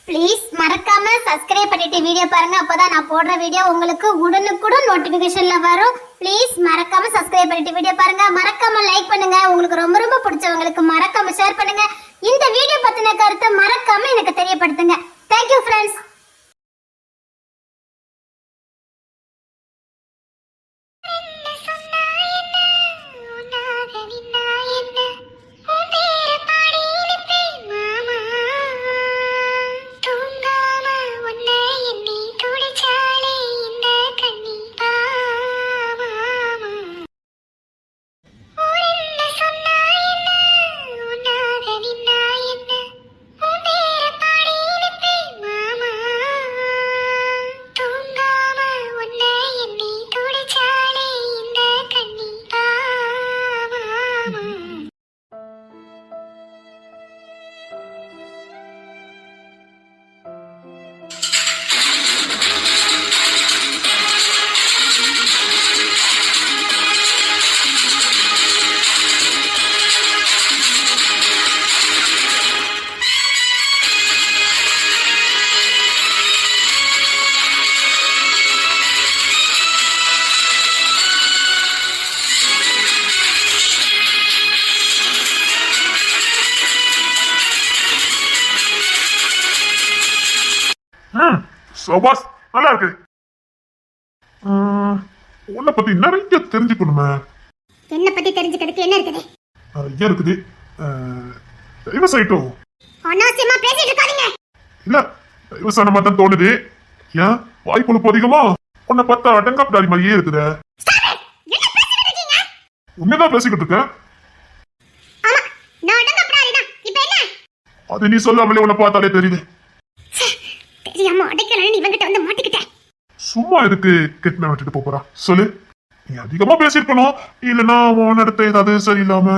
Please மறக்காம subscribe பண்ணிட்டு video பாருங்க. அப்பதான் நான் போடுற வீடியோ உங்களுக்கு உடனுக்குடன் நோட்டிபிகேஷன்ல வரும். ப்ளீஸ் மறக்காம சப்ஸ்கிரைப் பண்ணிட்டு வீடியோ பாருங்க. மறக்காம லைக் பண்ணுங்க. உங்களுக்கு ரொம்ப ரொம்ப பிடிச்சவங்களுக்கு மறக்காம ஷேர் பண்ணுங்க. இந்த வீடியோ பத்தின கருத்தை மறக்காம எனக்கு தெரியப்படுத்துங்க. Thank you friends. சபாஸ், நல்லா இருக்கு. உன்னை பத்தி நிறைய தெரிஞ்சுக்கணுமே. என்ன பத்தி தெரிஞ்சுக்கிறதுக்கு என்ன இருக்குது? நிறைய இருக்குது. டைவர்ஸ் ஆயிட்டோம். அனாவசியமா பேசிட்டு இருக்காதீங்க. இல்ல, டைவர்ஸ் ஆன மாதிரி தான் தோணுது. ஏன் வாய் கொழுப்பு அதிகமா? உன்னை பார்த்தா அடங்காப்டாரி மாதிரியே இருக்குது. உண்மைதான் பேசிக்கிட்டு இருக்கேன். அது நீ சொல்லாமலே உன்னை பார்த்தாலே தெரியுது. சும்மா இருக்கு கெட்டின விட்டுட்டு போறா. சொல்லு, நீ அதிகமா பேசிருக்கணும். இல்லன்னா உன் இடத்த ஏதாவது சரியில்லாம.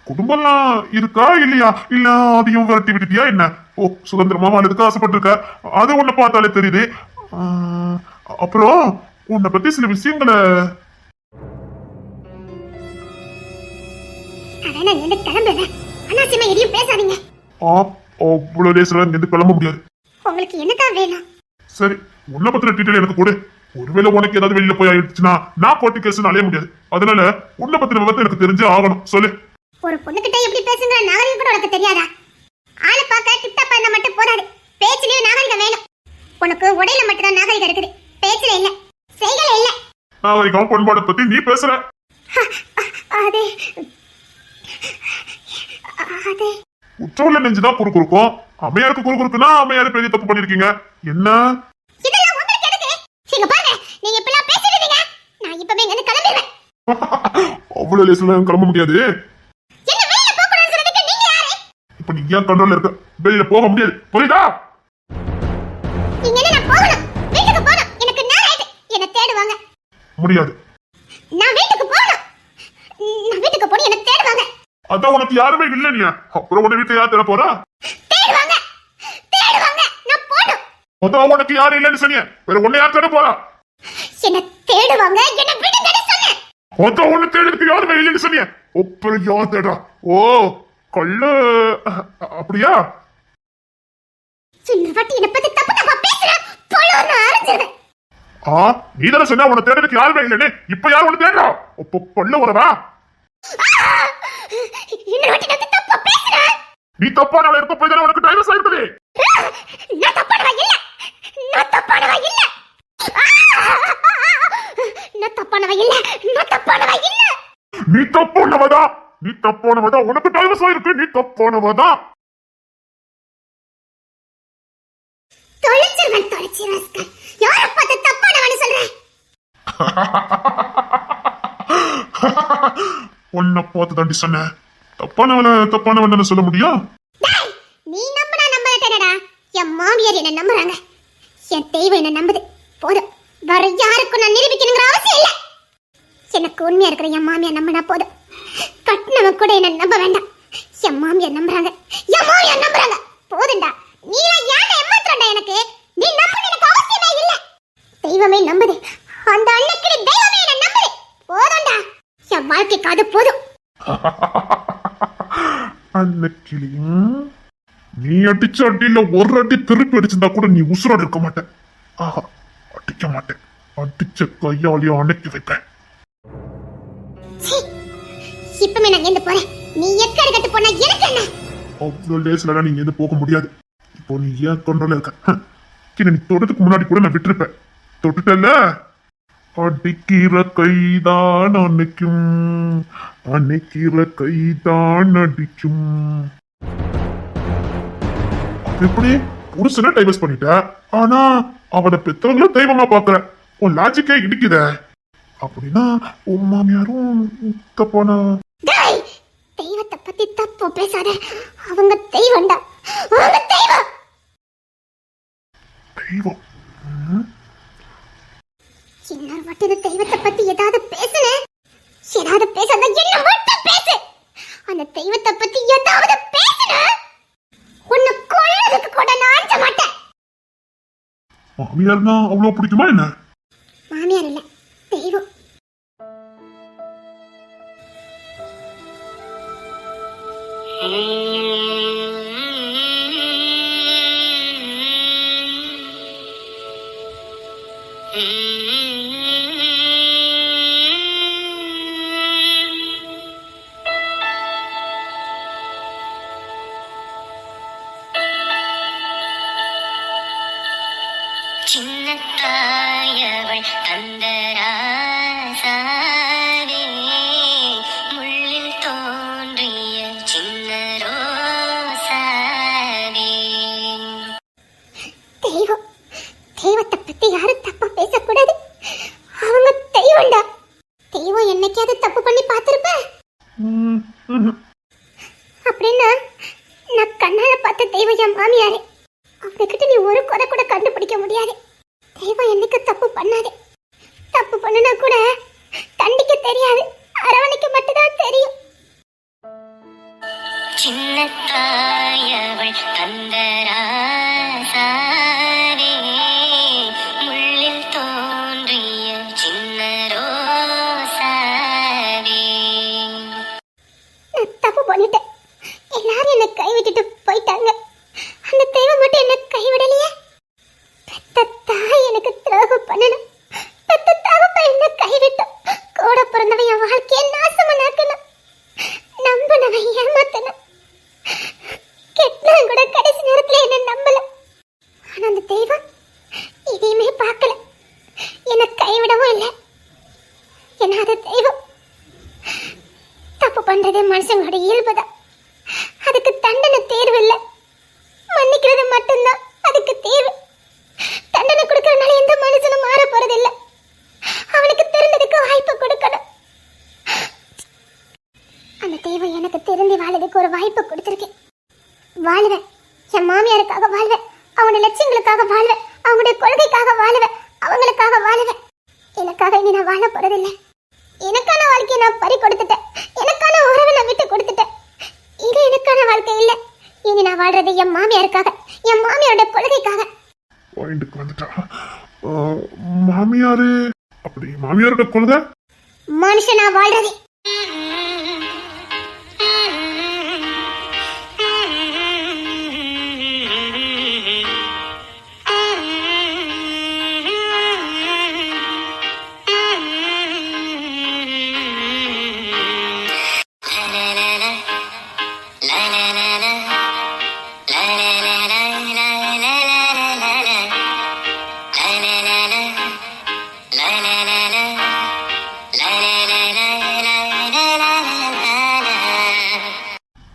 குடும்பம்லாம் இருக்கா இல்லையா? இல்ல அதையும் விரட்டி விட்டுட்டியா என்ன? ஓ, சுதந்திரமா வாழ்றதுக்கு ஆசைப்பட்டிருக்க. அது உன்னை பார்த்தாலே தெரியுது. அப்புறம் உன்னை பத்தி சில விஷயங்களை கிளம்ப முடியாது. உங்களுக்கு என்னதான் வேணும்? சரி, உன்னை பத்தின டீட்டெயில் எனக்கு கொடு. ஒருவேளை உனக்கு ஏதாவது வெளியில போய் ஆயிடுச்சுன்னா நான் கோர்ட்டு கேஸ் அலைய முடியாது. அதனால உன்னை பத்தின விவரத்தை எனக்கு தெரிஞ்சு ஆகணும். சொல்லு. ஒரு பொண்ணுகிட்ட எப்படி பேசுங்க நாகரிகம் கூட உனக்கு தெரியாதா? ஆளை பார்க்க டிப்டாப்பா இருந்தா மட்டும் போதாது, பேச்சிலேயே நாகரிகம் வேணும். உனக்கு உடையில மட்டும் தான் நாகரிகம் இருக்குது, பேச்சில இல்ல, செய்கல இல்ல. நாகரிகம் பண்பாடை பத்தி நீ பேசுற. உற்றவுல நெஞ்சுதான் குறுக்குறுக்கும். அம்மையாருக்கு குறுக்குறுக்குன்னா அம்மையாரு பெரிய தப்பு பண்ணிருக்கீங்க. என்ன இதெல்லாம் உங்களுக்கு எதுக்கு? நீங்க பாருங்க, நீங்க இப்பலாம் பேசிட்டு இருக்கீங்க. நான் இப்பவே இங்க இருந்து கிளம்பிடுவேன். அவ்வளவு லேசுல கிளம்ப முடியாது. என்ன வெளிய போக கூடாதுன்னு சொல்றதுக்கு நீங்க யாரு? இப்ப நீ ஏன் கண்ட்ரோல்ல இருக்க? வெளியில போக முடியாது, புரியுதா? நீங்க என்ன போகணும், வீட்டுக்கு போகணும். எனக்கு நேரம் ஆயிட்டு. என்ன தேடுவாங்க. முடியாது. நான் வீட்டுக்கு போகணும். நான் வீட்டுக்கு போய் என்ன தேடுவாங்க. அதான் உனக்கு யாருமே இல்ல. நீ அப்புறம் உன வீட்டுல யார் தேட போறா? தேடுவாங்க, தேடுவாங்க. நான் போகணும். அதான் உனக்கு யாரும் இல்லன்னு சொன்னிய, வேற உன்னை யார் தேட போறா? என்ன தேடுவாங்க, என்ன விடுங்கன்னு சொன்னேன். அதான் உன்னை தேடுறதுக்கு யாருமே இல்லன்னு சொன்னிய, அப்புறம் யார் தேடுறா? ஓ, கள்ளு அப்படியா? சின்ன வாட்டி என்ன பத்தி தப்பு தப்பா பேசுற, பொழுது அரைஞ்சிருவேன். நீ தானே சொன்னா உன்னை தேடுறதுக்கு யாருமே இல்லன்னு. இப்ப யார் உன்னை தேடுறா? அப்போ கொள்ள வரவா? இன்னொரு வாட்டி நான் தப்பா பேசுறேன். நீ தப்பானவள இருக்க போய் தானே உனக்கு டைவர்ஸ் ஆயிடுது. நான் தப்பானவ இல்ல, நான் தப்பானவ இல்ல, நான் தப்பானவ இல்ல, நான் தப்பானவ இல்ல. நீ தப்பானவதா, நீ தப்பானவதா. உனக்கு டைவர்ஸ் ஆயிருக்கு, நீ தப்பானவதா. தொலைச்சிருவேன். யார பார்த்து தப்பானவன்னு சொல்றேன்? உன்னை பார்த்து தாண்டி சொன்னேன். தப்பானவன் சொல்ல முடியும்? நீ நம்பினா நம்பலடா. என் மாமியார் என்ன நம்புறாங்க, என் தெய்வம் என்ன நம்புது. போதும், வேற யாருக்கும் நான் நிரூபிக்கணுங்கிற அவசியம் இல்ல. எனக்கு உண்மையா இருக்கிற என் மாமியார் நம்பினா போதும். கட்டினவன் கூட என்ன நம்ப வேண்டாம். என் மாமியார் நம்புறாங்க, என் மாமியார் நம்புறாங்க. போதுண்டா, நீ ஏன் ஏமாத்துறடா? எனக்கு நீ நம்பணும் எனக்கு அவசியமே இல்ல. தெய்வமே நம்புது, அந்த அன்னைக்கு தெய்வமே என்ன நம்புது. போதுண்டா. என் வாழ்க்கைக்கு அது போதும். அன்னைக்கிளியும் நீ அடிச்ச அடியில ஒரு அடி திருப்பி அடிச்சிருந்தா கூட நீ உசுரோட இருக்க மாட்டேன். ஆஹா, அடிக்க மாட்டேன். அடிச்ச கையாலையும் அடக்கி வைப்பேன். சீ, இப்பமே நான் எங்க போறேன். நீ எக்கடி கட்டு போனா எனக்கு என்ன? அவ்வளவு லேஸ்ல நீங்க எது போக முடியாது. இப்போ நீ ஏன் கொண்டால இருக்க? நீ தொடுறதுக்கு முன்னாடி கூட நான் விட்டுருப்பேன். தொட்டுட்டல, அடிக்கிற கைதான் அணைக்கும், அணைக்கிற கைதான் அடிக்கும். அது எப்படி புருஷனை டைவர்ஸ் பண்ணிட்ட, ஆனா அவனை பெத்தவங்கள தெய்வமா பாக்குற. உன் லாஜிக்கே இடிக்குத. அப்படின்னா உன் மாமியாரும் தப்பான? டேய், தெய்வத்தை பத்தி தப்பு பேசாத. அவங்க தெய்வம்டா, அவங்க தெய்வம். தெய்வம்? இன்னொரு வாட்டி இந்த தெய்வத்தை பத்தி ஏதாவது பேசுன, ஏதாவது பேசாத, என்ன மட்டும் பேசு. அந்த தெய்வத்தை பத்தி ஏதாவது பேசுன, உன்னை கொல்றதுக்கு கூட நான் அஞ்ச மாட்டேன். மாமியார்னா அவ்வளவு பிடிக்குமா என்ன? மாமியார் இல்ல, தெய்வம். சின்னத்தாயவள் தந்தராசாவே, முள்ளில் தோன்றிய சின்ன ரோசாவே. தெய்வம், தெய்வத்தை பத்தி யாரும் தப்பா பேசக்கூடாது. அவங்க தெய்வம்டா. தெய்வம் என்னைக்காவது தப்பு பண்ணி பார்த்திருப்பேன் அப்படின்னா நான் கண்ணால பார்த்த தெய்வம் என் மாமியாரே. அவங்ககிட்ட நீ ஒரு குறை கூட கண்டுபிடிக்க முடியாது. தெய்வம் என்னைக்கு தப்பு பண்ணாது. தப்பு பண்ணுனா கூட தண்டிக்க தெரியாது, அரவணைக்க மட்டும்தான் தெரியும். சின்னத்தாயவள் தந்தராசாவே, முள்ளில் தோன்றிய சின்ன ரோசாவே. நான் தப்பு பண்ணிட்டேன். எல்லாரும் என்னை கைவிட்டுட்டு போயிட்டாங்க. அந்த தெய்வம் மட்டும் என்ன கைவிடலையே. பெத்த தாய் எனக்கு துரோகம் பண்ணணும். பெத்த தகப்ப என்ன கைவிட்டோம். கூட பிறந்தவன் என் வாழ்க்கையை நாசமனாக்கணும். நம்பினவன் ஏமாத்தணும். கெட்டவன் கூட கடைசி நேரத்துல என்ன நம்பல. ஆனா அந்த தெய்வம் இதையுமே பார்க்கல. என்னை கைவிடவும் இல்லை. ஏன்னா அது தெய்வம். தப்பு பண்றது மனுஷங்களோட இயல்புதான். அதுக்கு தண்டனை தேர்வு இல்லை, மன்னிக்கிறது மட்டும்தான் அதுக்கு தேர்வு. தண்டனை கொடுக்கறதுனால எந்த மனுஷனும் மாற போறது இல்ல. அவனுக்கு தெரிந்ததுக்கு வாய்ப்பு கொடுக்கணும். அந்த தெய்வம் எனக்கு திரும்பி வாழறதுக்கு ஒரு வாய்ப்பு கொடுத்துருக்கேன். வாழுவேன். என் மாமியாருக்காக வாழ்வேன். அவனோட லட்சியங்களுக்காக வாழ்வேன். அவங்களுடைய கொள்கைக்காக வாழ்வேன். அவங்களுக்காக வாழ்வேன். எனக்காக இனி நான் வாழ போறதில்லை. எனக்கான வாழ்க்கையை நான் பறி கொடுத்துட்டேன். எனக்கான உறவை நான் விட்டு கொடுத்துட்டேன். இது எனக்கான வாழ்க்கை இல்ல. இனி நான் வாழ்றது என் மாமியாருக்காக, என் மாமியாரோட கொள்கைக்காக. பாயிண்ட்டுக்கு வந்துட்டா. மாமியாரு அப்படி மாமியாரோட கொள்கை மனுஷனா வாழ்றது.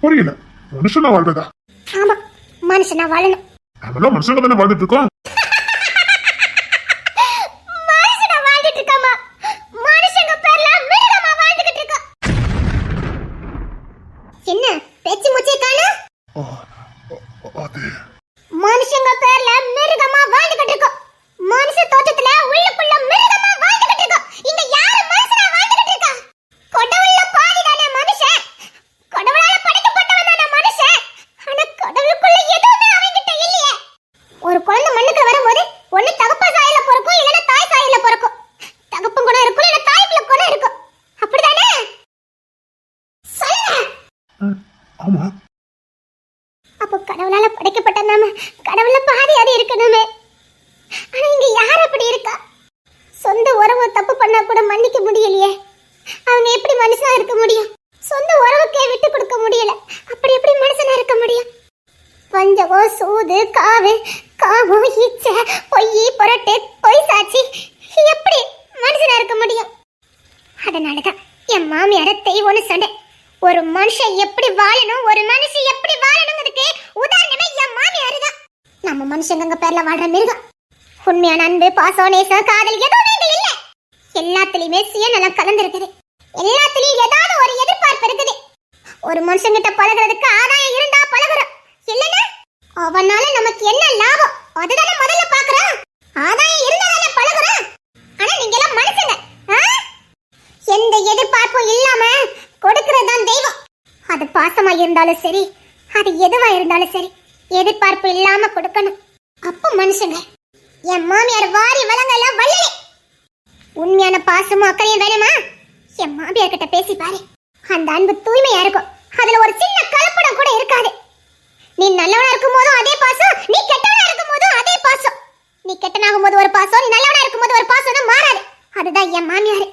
புரியல. மனுஷனா வாழ்றதா? ஆமா, மனுஷனா வாழணும். அதெல்லாம் மனுஷங்க தானே வாழ்ந்துட்டு இருக்கோம். மனுஷனா வாழ்ந்துட்டு இருக்கோமா? மனுஷங்க பேர்ல மிருகமா வாழ்ந்துகிட்டு இருக்கோம். என்ன பேச்சு மூச்சே காணு? அது மனுஷங்க பேர்ல மிருகமா வாழ்ந்துகிட்டு இருக்கோம். மனுஷ தோட்டத்துல உள்ளுக்குள்ள மிருகமா வாழ்ந்துகிட்டு இருக்கோம். இங்க யாரு மனுஷனா வாழ்ந்துகிட்டு இருக்கா? கடவுள்ல பாதிதானே மனுஷன். கடவுளால படைக்கப்பட்டவன் தானே மனுஷன். ஆனா கடவுளுக்குள்ள எதுவுமே அவங்கிட்ட இல்லையே. ஒரு குழந்தை மண்ணுக்கு வரும்போது ஒண்ணு தகப்ப சாயல பிறக்கும், இல்லைன்னா தாய் சாயல பிறக்கும். தகப்பன் குணம் இருக்கும், இல்லைன்னா தாய்க்குள்ள குணம் இருக்கும். அப்படிதானே? ஆமா. அப்போ கடவுளால படைக்கப்பட்ட நாம கடவுள்ல பாதியாவது இருக்கணுமே. ஆனா இங்க யார் அப்படி இருக்கா? சொந்த உறவு தப்பு பண்ணா கூட மன்னிக்க முடியலையே. அவங்க எப்படி மனுஷனா இருக்க முடியும்? சொந்த உறவுக்கே விட்டு கொடுக்க முடியல. அப்படி எப்படி மனுஷனா இருக்க முடியும்? பஞ்சகோ சூது காவு காமம் இச்சை பொய் புரட்டு பொய் சாட்சி எப்படி மனுஷனா இருக்க முடியும்? அதனாலதான் என் மாமியார தெய்வம்னு சொன்னேன். ஒரு மனுஷன் எப்படி வாழணும், ஒரு மனுஷன் எப்படி வாழணுங்கிறதுக்கு உதாரணமே என் மாமியாரு தான். நம்ம மனுஷங்க பேர்ல வாழ்ற மிருகம். உண்மையான அன்பு பாசம் நேசம் காதல் எதுவுமே இங்க இல்ல. எல்லாத்துலயுமே சுயநலம் கலந்துருக்குது. எல்லாத்துலயும் ஏதாவது ஒரு எதிர்பார்ப்பு இருக்குது. ஒரு மனுஷங்கிட்ட பழகுறதுக்கு ஆதாயம் இருந்தா பழகுறோம், இல்லைன்னா அவனால நமக்கு என்ன லாபம் அதுதானே முதல்ல பாக்குறோம். ஆதாயம் இருந்தாதானே பழகுறோம். ஆனா நீங்க எல்லாம் மனுஷங்க, எந்த எதிர்பார்ப்பும் இல்லாம கொடுக்கறதுதான் தெய்வம். அது பாசமா இருந்தாலும் சரி, அது எதுவா இருந்தாலும் சரி, எதிர்பார்ப்பு இல்லாம கொடுக்கணும். அப்ப மனுஷங்க. என் மாமியார் வாரி வளங்க எல்லாம் வள்ளலே. உண்மையான பாசமும் அக்கறையும் வேணுமா? என் மாமியார் கிட்ட பேசி பாரு. அந்த அன்பு தூய்மையா இருக்கும். அதுல ஒரு சின்ன கலப்படம் கூட இருக்காது. நீ நல்லவனா இருக்கும் போதும் அதே பாசம், நீ கெட்டவனா இருக்கும் போதும் அதே பாசம். நீ கெட்டனாகும் போது ஒரு பாசம், நீ நல்லவனா இருக்கும் போது ஒரு பாசம் மாறாது. அதுதான் என் மாமியார்.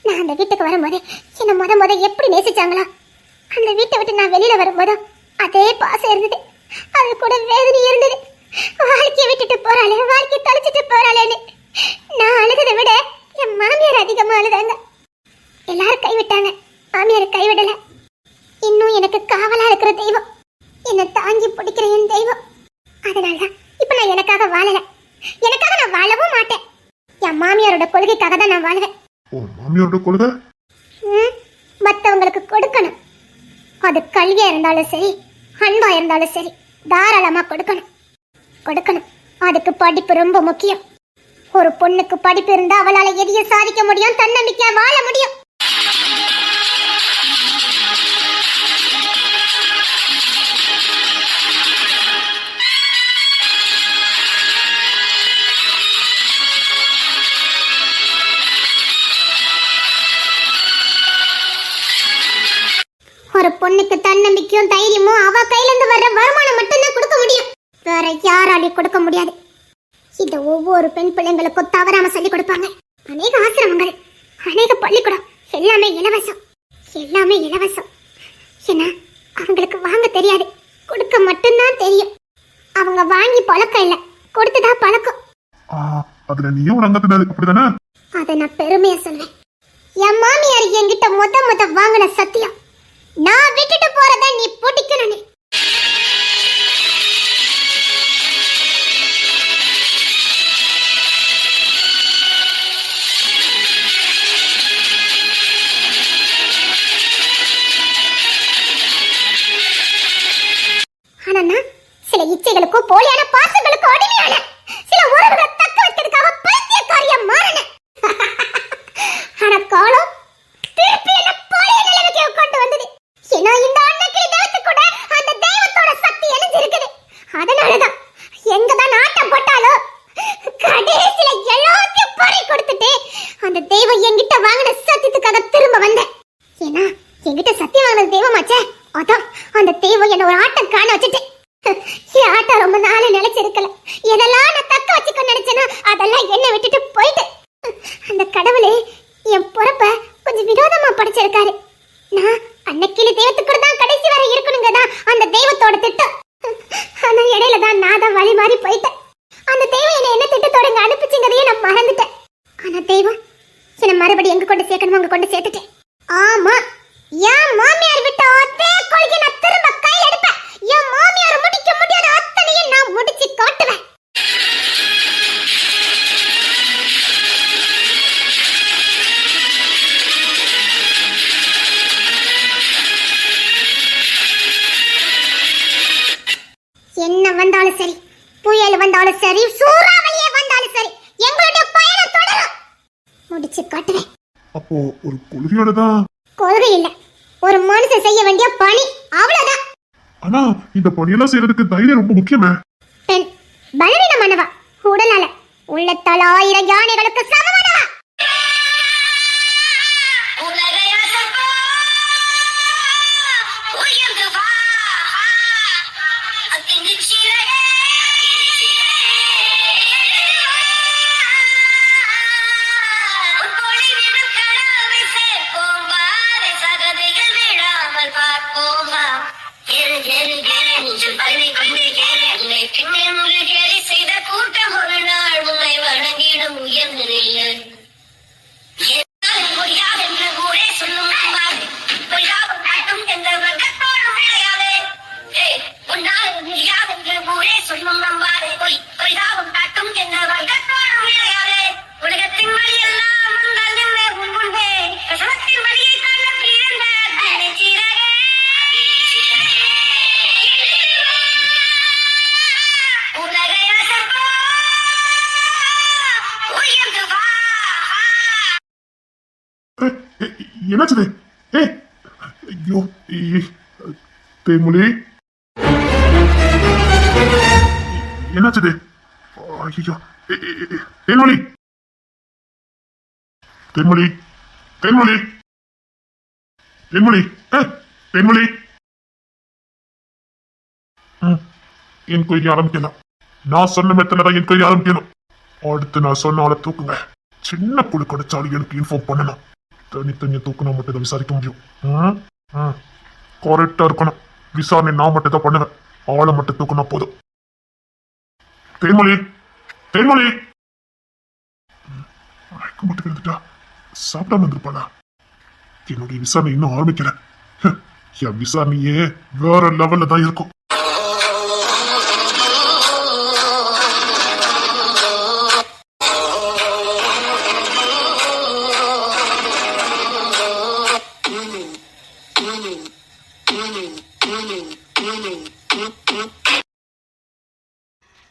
நான் அந்த வீட்டுக்கு வரும்போது என்ன முத எப்படி நேசிச்சாங்களா, அந்த வீட்டை விட்டு நான் வெளியில வரும்போதும் அதே பாசம் இருந்தது. அது கூட வேதனை இருந்தது. வாழ்க்கையை விட்டுட்டு போறாளே, வாழ்க்கை தொலைச்சிட்டு போறாளேன்னு நான் அழுததை விட என் மாமியார் அதிகமா அழுதாங்க. எல்லாரும் கைவிட்டாங்க, மாமியார் கைவிடல. இன்னும் எனக்கு காவலா இருக்கிற தெய்வம், என்னை தாங்கி பிடிக்கிற என் தெய்வம். அதனாலதான் இப்ப நான் எனக்காக வாழல, எனக்காக நான் வாழவும் மாட்டேன். என் மாமியாரோட கொள்கைக்காக தான் நான் வாழுவேன். மாமியாரோட கொள்கை மத்தவங்களுக்கு கொடுக்கணும். அது கல்வியா இருந்தாலும் சரி, அன்பா இருந்தாலும் சரி, தாராளமா கொடுக்கணும். அதுக்கு படிப்பு ரொம்ப முக்கியம். ஒரு பொண்ணுக்கு படிப்பு இருந்தா அவளால எதையும் சாதிக்க முடியும், தன்னம்பிக்கையா வாழ முடியும். ஒரு பொண்ணுக்கு தன்னம்பிக்கையும் தைரியமும் அவ கையில இருந்து வர்ற வருமானம் மட்டும்தான் கொடுக்க முடியும், வேற யாராலையும் கொடுக்க முடியாது. இத ஒவ்வொரு பெண் பிள்ளைங்களுக்கும் தவறாம சொல்லி கொடுப்பாங்க. அநேக ஆசிரமங்கள், அநேக பள்ளிக்கூடம் எல்லாமே இலவசம், எல்லாமே இலவசம். ஏன்னா அவங்களுக்கு வாங்க தெரியாது, கொடுக்க மட்டும்தான் தெரியும். அவங்க வாங்கி பழக்கம் இல்ல, கொடுத்துதான் பழக்கம். அதுல நீயும் ஒரு அங்கத்தினர், அப்படிதானே? அத நான் பெருமையா சொல்வேன். என் மாமியார் என்கிட்ட முத வாங்கின சத்தியம், நான் விட்டுட்டு போறத நீ பிடிக்கணும். ஆனா சில இச்சைகளுக்கும் போலியான பாசங்களுக்கும் அடிமையான சில உறவுகளை தக்க வைக்கிறதுக்காக பைத்தியக்காரியா மாறின. ஆனா காலம் திருப்பி என்ன பழைய நிலைமைக்கு கொண்டு வந்தது. ஏன்னா இந்த அன்னைக்கு தேவத்து கூட அந்த தெய்வத்தோட சக்தி எழுந்திருக்குது. அதனாலதான் எங்கதான் ஆட்டம் போட்டாலும் கடைசியில எல்லாத்தையும் பறி கொடுத்துட்டு அந்த தெய்வம் என்கிட்ட வாங்கின சத்தியத்துக்காக திரும்ப வந்தேன். ஏன்னா என்கிட்ட சத்தியம் வாங்கின தெய்வமாச்சே, அதான் அந்த தெய்வம் என்ன ஒரு ஆட்டம் காண வச்சுட்டு. என் ஆட்டம் ரொம்ப நாளை நினைச்சிருக்கல. எதெல்லாம் நான் தக்க வச்சுக்க நினைச்சேனோ அதெல்லாம் என்ன விட்டுட்டு போயிட்டு. அந்த கடவுளே என் பொறுப்ப கொஞ்சம் விரோதமா படைச்சிருக்காரு. நான் அன்னைக்கு தெய்வத்துக்கு தான் கடைசி வரை இருக்கணுங்கதான் அந்த தெய்வத்தோட திட்டம். ஆனா இடையில தான் நான் தான் வழி மாறி போயிட்டேன். அந்த தெய்வம் என்ன திட்டத்தோட இங்க அனுப்பிச்சுங்கிறதையே நான் மறந்துட்டேன். ஆனா தெய்வம் என்ன மறுபடியும் எங்க கொண்டு சேர்க்கணுமோ அங்க கொண்டு சேர்த்துட்டேன். ஆமா, என் மாமியார் விட்ட அதே கொள்கை நான் திரும்ப கையில் எடுப்பேன். என் மாமியார் முடிக்க முடியாத அத்தனையும் நான் முடிச்சு காட்டுவேன். என்ன வந்தாலும் சரி, புயல் வந்தாலும் சரி, சூறாவளியே வந்தாலும் சரி, எங்களுடைய பயணம் தொடரும். முடிச்சு காட்டுவேன். அப்போ ஒரு கொள்கையோட தான். கொள்கை இல்ல, ஒரு மனுஷன் செய்ய வேண்டிய பணி, அவ்வளவுதான். ஆனா இந்த பணியெல்லாம் செய்யறதுக்கு தைரியம் ரொம்ப முக்கியமே. பெண் பலவீனமானவா, உடலால உள்ளத்தால் 1000 யானைகளுக்கு சமமானவா. உலகை அசப்பா, ஏறு ஏறு ஏறு நீச்சல் பறவை கொண்டு ஏறு உன்னை பின்னே முழுகேறி செய்த கூட்டம் ஒரு நாள் உன்னை வணங்கிடும் உயர்ந்து நில்லு முடியாதென்று ஊரே சொல்லும் நம்பாது பொய்யாவும் காட்டும் என்ற வர்க்கத்தோடும் விளையாடு உன்னால் முடியாதென்று ஊரே சொல்லும் நம்பாது பொய்யாவும் காட்டும் என்ற வர்க்கத்தோடும் விளையாடு உலகத்தின் வழியெல்லாம் வந்தால் என்ன உன் முன்பே கசனத்தின் வழியை காண பிறந்த திரைச்சீரகே உலகை அசைப்போ உயர்ந்து வா என்னாச்சுது? ஏய் ஐயோ தேன்மொழி என்னாச்சுது? ஐயோ தேன்மொழி தேன்மொழி தேன்மொழி தேன்மொழி தேன்மொழி என் கொய்ய ஆரம்பிக்கலாம். நான் சொன்ன மெத்தனதான் என் கொய்ய ஆரம்பிக்கணும். அடுத்து நான் சொன்ன ஆளை தூக்குங்க. சின்ன புழு கிடைச்சாலும் எனக்கு இன்ஃபார்ம் பண்ணணும். தனித்தனியா தூக்குனா மட்டும் தான் விசாரிக்க முடியும். கரெக்டா இருக்கணும். விசாரணை நான் மட்டும் தான் பண்ணுவேன். ஆளை மட்டும் தூக்குனா போதும். தேன்மொழி தேன்மொழி மயக்கம் மட்டும் இருந்துட்டா சாப்பிடாம இருந்திருப்பாளா? என்னுடைய விசாரணை இன்னும் ஆரம்பிக்கல. என் விசாரணையே வேற லெவல்ல தான் இருக்கும்.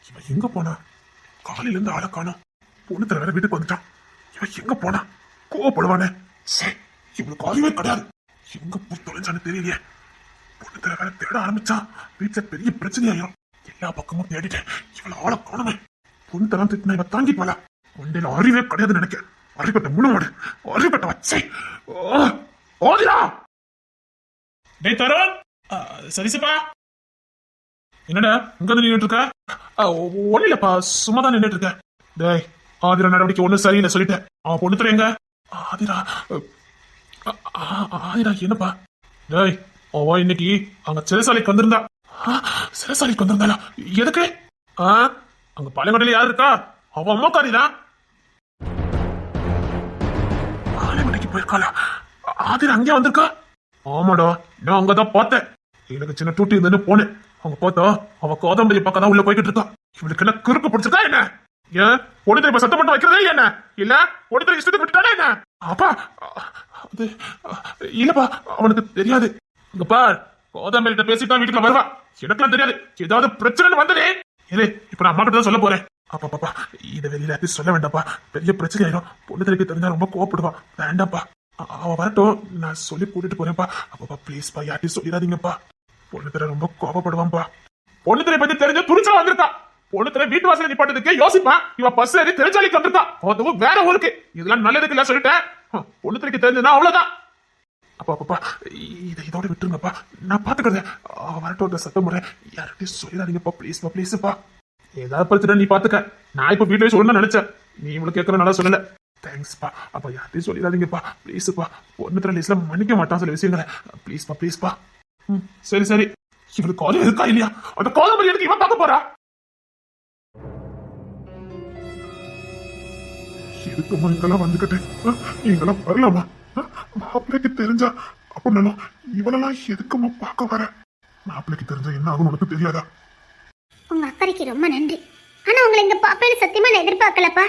இவன் எங்க போனா? காலையில இருந்து ஆளை காணோம். பொண்ணு தர வேற வீட்டுக்கு வந்துட்டான். இவன் எங்க போனா? கோவப்படுவானே. சரி இவனுக்கு அறிவே கிடையாது. எங்க போய் தொலைஞ்சான்னு தெரியலையே. பொண்ணு தர வேற தேட ஆரம்பிச்சான். வீட்டுல பெரிய பிரச்சனையாயிரும். எல்லா பக்கமும் தேடிட்டேன். இவளை ஆளை காணுமே. பொண்ணு தரம் திட்டினா இவன் தாங்கி போல. ஒன்றையில அறிவே கிடையாதுன்னு நினைக்கிறேன். அறிவிட்ட முன்னோடு அறிவிட்ட வச்சே ஓதிரா. டேய் தருண், சரிசப்பா என்னடா இங்க வந்து நின்றுட்டு இருக்க? ஒண்ணு இல்லப்பா, சும்மா தான் நின்றுட்டு இருக்க. டேய் ஆதிரா நடவடிக்கை ஒண்ணும் சரியில்லை சொல்லிட்டேன். அவன் பொண்ணு தரேங்க. ஆதிரா ஆதிரா என்னப்பா? டேய் அவன் இன்னைக்கு அங்க சிறைசாலைக்கு வந்திருந்தா. சிறைசாலைக்கு வந்திருந்தாளா? எதுக்கு? அங்க பாளையங்கோட்டையில யாரு இருக்கா? அவன் அம்மா காரிதான். பாளையங்கோட்டைக்கு போயிருக்காளா? ஆதிரா அங்கே வந்திருக்கா? ஆமாடா, நான் அங்கதான் பார்த்தேன். எனக்கு சின்ன டூட்டி இருந்ததுன்னு போனேன். அவங்க பார்த்தா அவ கோதம்பரி பக்கம் தான் உள்ள போய்கிட்டு இருக்கா. இவளுக்கு என்ன கிறுக்கு பிடிச்சிருக்கா என்ன? ஏன் பொண்ணு இப்ப சத்தம் பண்ண வைக்கிறதே என்ன? இல்ல பொண்ணு இஷ்டத்துக்கு விட்டுட்டானே என்ன? அப்பா அது இல்லப்பா, அவனுக்கு தெரியாது. இங்க பார், கோதம்பரிட்ட பேசிட்டு வீட்டுக்குள்ள வருவா. எனக்குலாம் தெரியாது. ஏதாவது பிரச்சனை வந்ததே இல்லை. இப்ப நான் அம்மா கிட்ட தான் சொல்ல போறேன். அப்பா பாப்பா இதை வெளியில யார்த்தையும் சொல்ல வேண்டாப்பா. பெரிய பிரச்சனை ஆயிடும். பொண்ணு தெரிவிக்க தெரிஞ்சா ரொம்ப கோவப்படுவான். வேண்டாம்ப்பா. அவன் வரட்டும், நான் சொல்லி கூட்டிட்டு போறேன்ப்பா. அப்பப்பா ப்ளீஸ்ப்பா, யார்ட்டையும் சொல்லிடாதீங்கப்பா. பொண்ணுத்தர ரொம்ப கோபப்படுவான்பா. பொண்ணுத்தரை பத்தி தெரிஞ்ச துணிச்சலா வந்திருக்கா. பொண்ணுத்தரை வீட்டு வாசல நிப்பாட்டதுக்கு யோசிப்பா. இவன் பஸ் ஏறி திருச்சாலிக்கு வந்திருக்கா. அதுவும் வேற ஊருக்கு. இதெல்லாம் நல்லதுக்கு இல்ல சொல்லிட்டேன். பொண்ணுத்தரைக்கு தெரிஞ்சதுன்னா அவ்வளவுதான். அப்பா இதோட விட்டுருங்கப்பா, நான் பாத்துக்கிறேன். வரட்டும், சத்தம் முறை யார்கிட்டையும் சொல்லிடாதீங்கப்பா ப்ளீஸ்ப்பா. ப்ளீஸ்ப்பா, ஏதாவது பிரச்சனை நீ பாத்துக்க. நான் இப்ப வீட்டுல சொல்லணும்னு நினைச்சேன். நீ இவ்வளவு கேட்கற நல்லா சொல்லல. தேங்க்ஸ்ப்பா. அப்ப யார்ட்டையும் சொல்லிடாதீங்கப்பா ப்ளீஸ்ப்பா. பொண்ணுத்தர லிஸ்ட்ல மன்னிக்க மாட்டான் சில விஷயங்களை. ப்ளீஸ்ப்பா ப்ளீஸ்ப்பா. சரி சரி. இவளுக்கு காலேஜ் இருக்கா இல்லையா? அந்த காலேஜ் எதுக்கு இவன் பார்க்க போறா? எதுக்குமா இங்கெல்லாம் வந்துகிட்டு? இங்கெல்லாம் வரலாமா? மாப்பிள்ளைக்கு தெரிஞ்சா அப்படின்னாலும் இவனெல்லாம் எதுக்குமா பார்க்க வர? மாப்பிள்ளைக்கு தெரிஞ்சா என்ன ஆகும் உனக்கு தெரியாதா? உங்க அக்கறைக்கு ரொம்ப நன்றி. ஆனா உங்களை இங்க பாப்பேன்னு சத்தியமா நான் எதிர்பார்க்கலப்பா.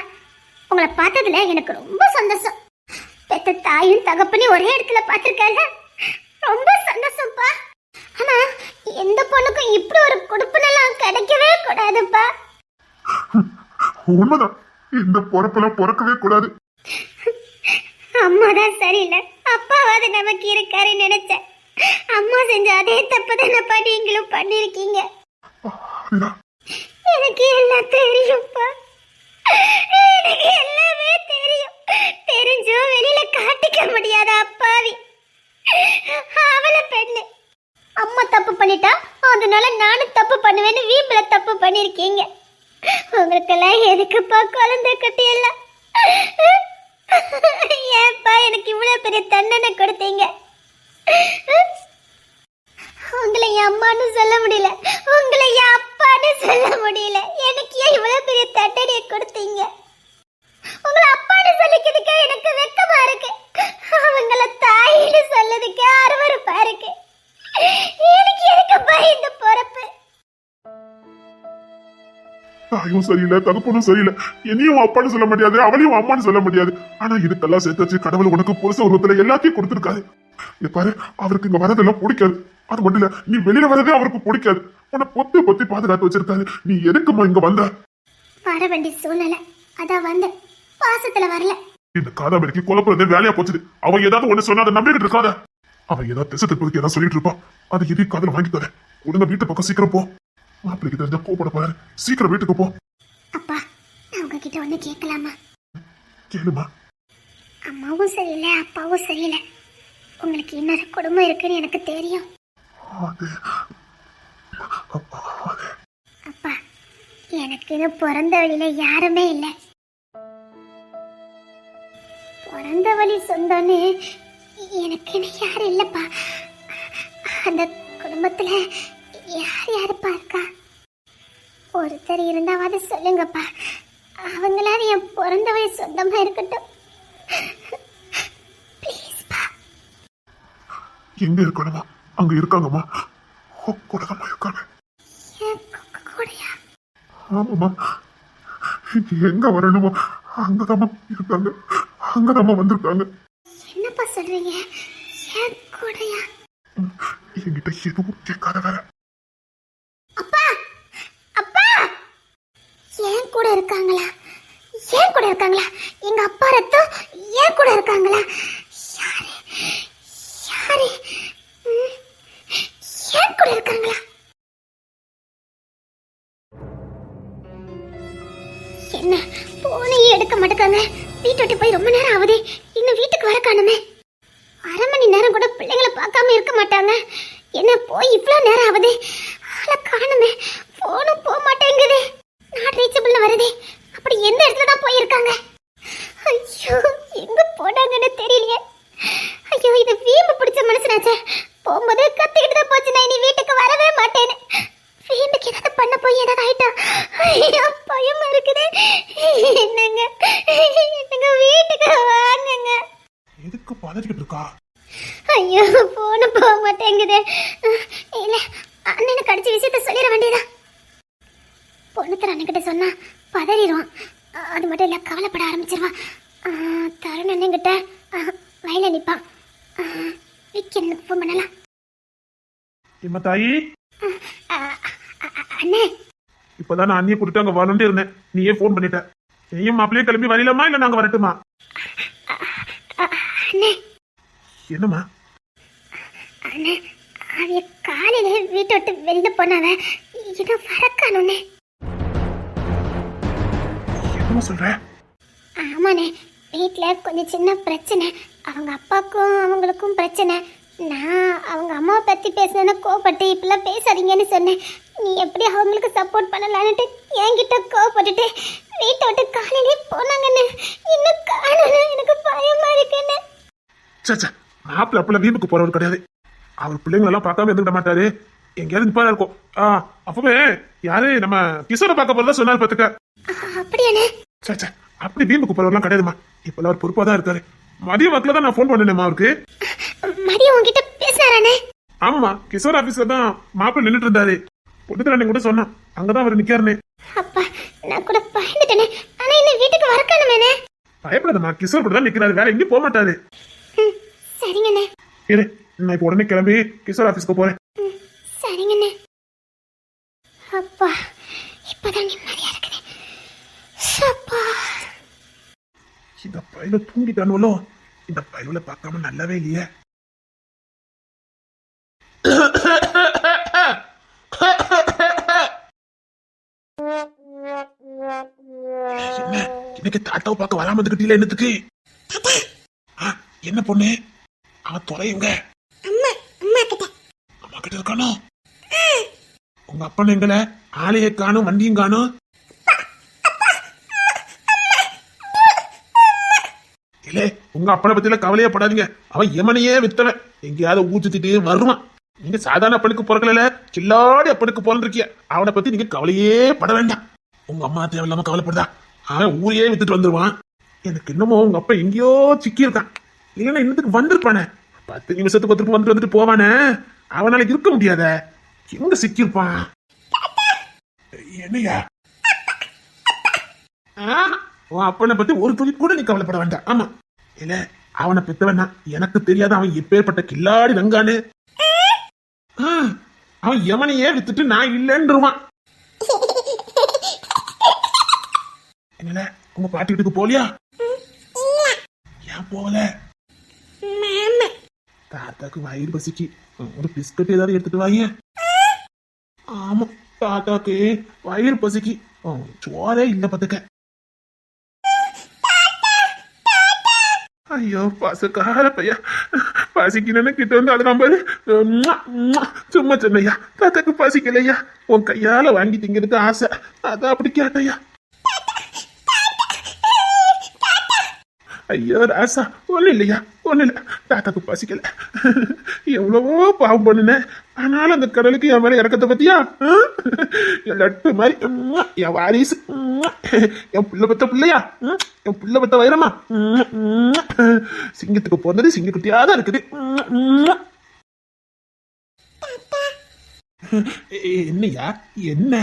உங்களை பார்த்ததுல எனக்கு ரொம்ப சந்தோஷம். பெத்த தாயும் தகப்பனையும் ஒரே இடத்துல பார்த்திருக்காங்க. ரொம்ப சந்தோஷம்ப்பா. ஆனா எந்த பொண்ணுக்கும் இப்படி ஒரு கொடுப்புனெல்லாம் கிடைக்கவே கூடாதுப்பா. உண்மைதான். இந்த பொறப்பெல்லாம் பிறக்கவே கூடாது. அம்மாதான் சரியில்லை, அப்பாவாது நமக்கு இருக்காருன்னு நினைச்சேன். அம்மா செஞ்ச அதே தப்பு தானப்பா நீங்களும் பண்ணிருக்கீங்க. எனக்கு எல்லாம் தெரியும்ப்பா. எனக்கு எல்லாமே தெரியும். தெரிஞ்சும் வெளியில காட்டிக்க முடியாத அப்பாவி அவளை பெண்ணு. அம்மா தப்பு பண்ணிட்டா அதனால நானும் தப்பு பண்ணுவேன்னு வீம்புல தப்பு பண்ணிருக்கீங்க. உங்களுக்கெல்லாம் எதுக்குப்பா குழந்தை கட்டி எல்லாம்? ஏன்பா எனக்கு இவ்வளவு பெரிய தண்டனை கொடுத்தீங்க? உங்களை உங்களை என் அம்மான்னு சொல்ல முடியல, உங்களை என் அப்பான்னு சொல்ல முடியல. எனக்கு ஏன் இவ்வளவு பெரிய தண்டனையை கொடுத்தீங்க? உங்களை அப்பான்னு சொல்லிக்கிறதுக்கே எனக்கு வெக்கமா இருக்கு. அவங்கள தாயின்னு சொல்லதுக்கே அருவருப்பா இருக்கு. எனக்கு எதுக்குப்பா இந்த பொறுப்பு? தாயும் சரியில்லை, தகப்பனும் சரியில்லை. என்னையும் அப்பான்னு சொல்ல முடியாது, அவளையும் அம்மான்னு சொல்ல முடியாது. ஆனா இதுக்கெல்லாம் சேர்த்து வச்சு கடவுள் உனக்கு புருஷ உருவத்துல எல்லாத்தையும் கொடுத்துருக்காரு. இங்க பாரு, அவருக்கு இங்க வரதெல்லாம் பிடிக்காது. அது மட்டும் இல்ல, நீ வெளியில வரதே அவருக்கு பிடிக்காது. உன்னை பொத்தி பொத்தி பாதுகாத்து வச்சிருக்காரு. நீ எதுக்குமா இங்க வந்த? வர வேண்டிய சூழ்நிலை, அதான் வந்து பாசத்துல வரல. இந்த காதாமரிக்கு குழப்பறதே வேலையா போச்சுது. அவன் ஏதாவது ஒண்ணு சொன்னா அதை நம்பிக்கிட்டு இருக்காத. அவன் ஏதாவது திசை திருப்பதிக்கு ஏதாவது சொல்லிட்டு இருப்பான். அது எதையும் காதல வாங்கிக்காத. ஒழுங்கா வீட்டு பக்கம் சீக்கிரம் போ. மாப்பிள்ளைக்கு தெரிஞ்சா கோபப்பட போறாரு. சீக்கிரம் வீட்டுக்கு போ. அப்பா, நான் உங்ககிட்ட ஒண்ணு கேட்கலாமா? கேளுமா. அம்மாவும் சரியில்லை, அப்பாவும் சரியில்லை. உங்களுக்கு இன்னொரு குடும்பம் இருக்குன்னு எனக்கு தெரியும். அது அப்பா, எனக்குன்னு பிறந்த வழியில யாருமே இல்லை. பிறந்த வழி சொந்தம்னு எனக்குன்னு யாரும் இல்லப்பா. அந்த குடும்பத்துல யார் யாருப்பா இருக்கா? ஒருத்தர் இருந்தாவது சொல்லுங்கப்பா. அவங்களாவது என் பிறந்த வழி சொந்தமா இருக்கட்டும். ப்ளீஸ்ப்பா. எங்க இருக்கணுமா? அங்க இருக்காங்கம்மா. கூடதாம்மா இருக்காங்க. கூடயா? ஆமாம்மா. எங்க வரணுமோ அங்கதாம்மா இருக்காங்க. அங்கதாம்மா வந்திருக்காங்க. என்னப்பா சொல்றீங்க? ஏன் கூடயா? என்கிட்ட எதுவும் கேட்காத வேற. அப்பா, அப்பா, ஏன் கூட இருக்காங்களா? ஏன் கூட இருக்காங்களா? எங்க அப்பா ரத்தம் ஏன் கூட இருக்காங்களா? யாரு யாரு ஏன் கூட இருக்காங்களா? என்ன போனையே எடுக்க மாட்டேங்க. வீட்டு விட்டு போய் ரொம்ப நேரம் ஆகுது, இன்னும் வீட்டுக்கு வர காணுமே. அரை மணி நேரம் கூட பிள்ளைங்களை பார்க்காம இருக்க மாட்டாங்க. என்ன போய் இவ்வளோ நேரம் ஆகுது, ஆளை காணுமே. போனும் போக மாட்டேங்குது. நாட் ரீச்சபிள்னு வருது. அப்படி எந்த இடத்துல தான் போயிருக்காங்க? ஐயோ, எங்க போனாங்கன்னு தெரியலையே. ஐயோ, இது வீம்பு பிடிச்ச மனுஷனாச்சே. போகும்போது கத்திக்கிட்டு தான் போச்சு, நான் இனி வீட்டுக்கு வரவே மாட்டேன்னு. வீம்புக்கு ஏதாவது பண்ண போய் ஏதாவது ஆயிட்டா? ஐயோ, பயமா இருக்குது. என்னங்க என்னங்க, வீட்டுக்கு வாங்குங்க. எதுக்கு பதறிக்கிட்டு இருக்கா? ஐயோ, போன போக மாட்டேங்குது. இல்ல, அண்ணனுக்கு அடிச்ச விஷயத்த சொல்லிட வேண்டியதா. பொண்ணுத்தர அண்ணன்கிட்ட சொன்னா பதறிடுவான். அது மட்டும் இல்ல, கவலைப்பட ஆரம்பிச்சிருவான். தருண் அண்ணன்கிட்ட வயல நிற்பான். வீக்கெண்டுக்கு ஃபோன் பண்ணலாம். இம்மா தாயி, அண்ணே, இப்பதான் நான் அண்ணியை கூட்டிட்டு அங்க வரணும்னு இருந்தேன். நீயே போன் பண்ணிட்ட. நீயும் மாப்பிள்ளையே கிளம்பி வரலாமா இல்ல நாங்க வரட்டுமா? அண்ணே, என்னம்மா? அண்ணே, அவைய காலையில வீட்டை விட்டு வெளில போனாவ, இதோ வரக்கானே. என்னம்மா சொல்ற? ஆமாண்ணே, வீட்டில் கொஞ்சம் சின்ன பிரச்சனை. அவங்க அப்பாவுக்கும் அவங்களுக்கும் பிரச்சனை. நான் அவங்க அம்மாவை பற்றி பேசினேன்னா கோவப்பட்டு இப்பெல்லாம் பேசாதீங்கன்னு சொன்னேன். நீ எப்படி அவங்களுக்கு சப்போர்ட் பண்ணலான்ட்டு என்கிட்ட கோவப்பட்டுட்டு வீட்டை விட்டு காலையிலே போனாங்கன்னு. இன்னும் காணல, எனக்கு பயமா இருக்குன்னு. சே, மாப்பிள்ள அப்பெல்லாம் வீட்டுக்கு போறவர் கிடையாது. அவர் பிள்ளைங்களெல்லாம் பார்க்காம இருந்துட மாட்டாரு. எங்கேயாவது நிப்பாரா இருக்கும். அப்பவே யாரு நம்ம கிஷோரை பார்க்க போறதா சொன்னார் பாத்துக்க. அப்படியாண்ணே? சே, அப்படி வீட்டுக்கு போறவர்லாம் கிடையாதுமா. இப்பெல்லாம் அவர் பொறுப்பா தான் இருக்காரு. மதிய வாக்குல தான் நான் போன் பண்ணேன்மா அவருக்கு. மதியம் உங்ககிட்ட பேசினாரானே? ஆமா, கிஷோர் ஆபீஸ்ல தான் மாப்பிள்ள நின்றுட்டு இருந்தாரு. பொண்ணுத்தர கூட சொன்னான், அங்கதான் அவர் நிக்காருனே. அப்பா, நான் கூட பயந்துட்டேனே. ஆனா இன்னும் வீட்டுக்கு வரக்கானுமேனே. பயப்படாதம்மா, கிஷோர் கூட தான் நிக்கிறாரு, வேற எங்கேயும் போக மாட்டாரு. சரிங்கண்ணே. இரு, நான் இப்போ உடனே கிளம்பி கிஷோர் ஆபீஸ்க்கு போறேன். சரிங்கண்ணே. அப்பா, இப்பதான் நிம்மதியா இருக்குது. அப்பா, இந்த பையல தூங்கிட்டானுவலோ. இந்த பையல பார்க்காம நல்லாவே இல்லையே. என்ன இன்னைக்கு தாத்தாவை பார்க்க வராம இருந்துக்கிட்டீங்களா? என்னத்துக்கு? என்ன பொண்ணு, அவன் தொலை எங்க? அம்மா கிட்ட இருக்கானோ? உங்க அப்பன் எங்கல? ஆளையே காணும், வண்டியும் காணும். இல்ல, உங்க அப்பனை பத்தில கவலையே படாதீங்க. அவன் எமனையே வித்தவன். எங்கேயாவது ஊத்துத்திட்டு வருவான். நீங்க சாதாரண அப்பனுக்கு பிறக்கல, கில்லாடி அப்பனுக்கு பிறந்திருக்கிய. அவனை பத்தி நீங்க கவலையே பட வேண்டாம். உங்க அம்மா தேவையில்லாம கவலைப்படுதா? அவன் ஊரையே வித்துட்டு வந்துருவான். எனக்கு என்னமோ உங்க அப்பா எங்கேயோ சிக்கி இருக்கான். இல்லைன்னா இன்னத்துக்கு வந்திருப்பானே. 10 நிமிஷத்துக்கு ஒருத்தருக்கு வந்துட்டு போவானே, அவனால இருக்க முடியாத. எங்க சிக்கியிருப்பான்? என்னையா? உன் அப்பனை பத்தி ஒரு துளி கூட நீ கவலைப்பட வேண்டாம். ஆமா இல்ல, அவனை பெத்தவனா எனக்கு தெரியாத அவன் எப்பேற்பட்ட கில்லாடி நங்கானு. அவன் எவனையே வித்துட்டு நான் இல்லைன்றுவான். என்னல உங்க பாட்டி வீட்டுக்கு போலியா? ஏன் போகல? தாத்தாக்கு வயிறு பசிக்கு ஒரு பிஸ்கட் ஏதாவது எடுத்துட்டு வாங்க. ஆமா, தாத்தாக்கு வயிறு பசிக்கு சோறே இல்ல பாத்துக்க. ஐயோ பசுக்கார பையா, பசிக்கணும்னு கிட்ட வந்து அதுதான் பாரு. சும்மா சொன்னையா, தாத்தாக்கு பசிக்கலையா, உன் கையால வாங்கி திங்கிறது ஆசை, அதான் அப்படி கேட்டையா. ஐயோ ராசா, ஒண்ணு இல்லையா, ஒண்ணு இல்ல, தாத்தாக்கு பசிக்கல. எவ்வளவோ பாவம் பண்ணுனேன், ஆனாலும் அந்த கடலுக்கு என் மேல இறக்கத்தை பத்தியா? என் லட்டு மாதிரி என் வாரிசு, என் புள்ள பத்த பிள்ளையா, என் புள்ள பத்த வைரமா. சிங்கத்துக்கு போனது சிங்கக்குட்டியாதான் இருக்குது. என்னையா என்ன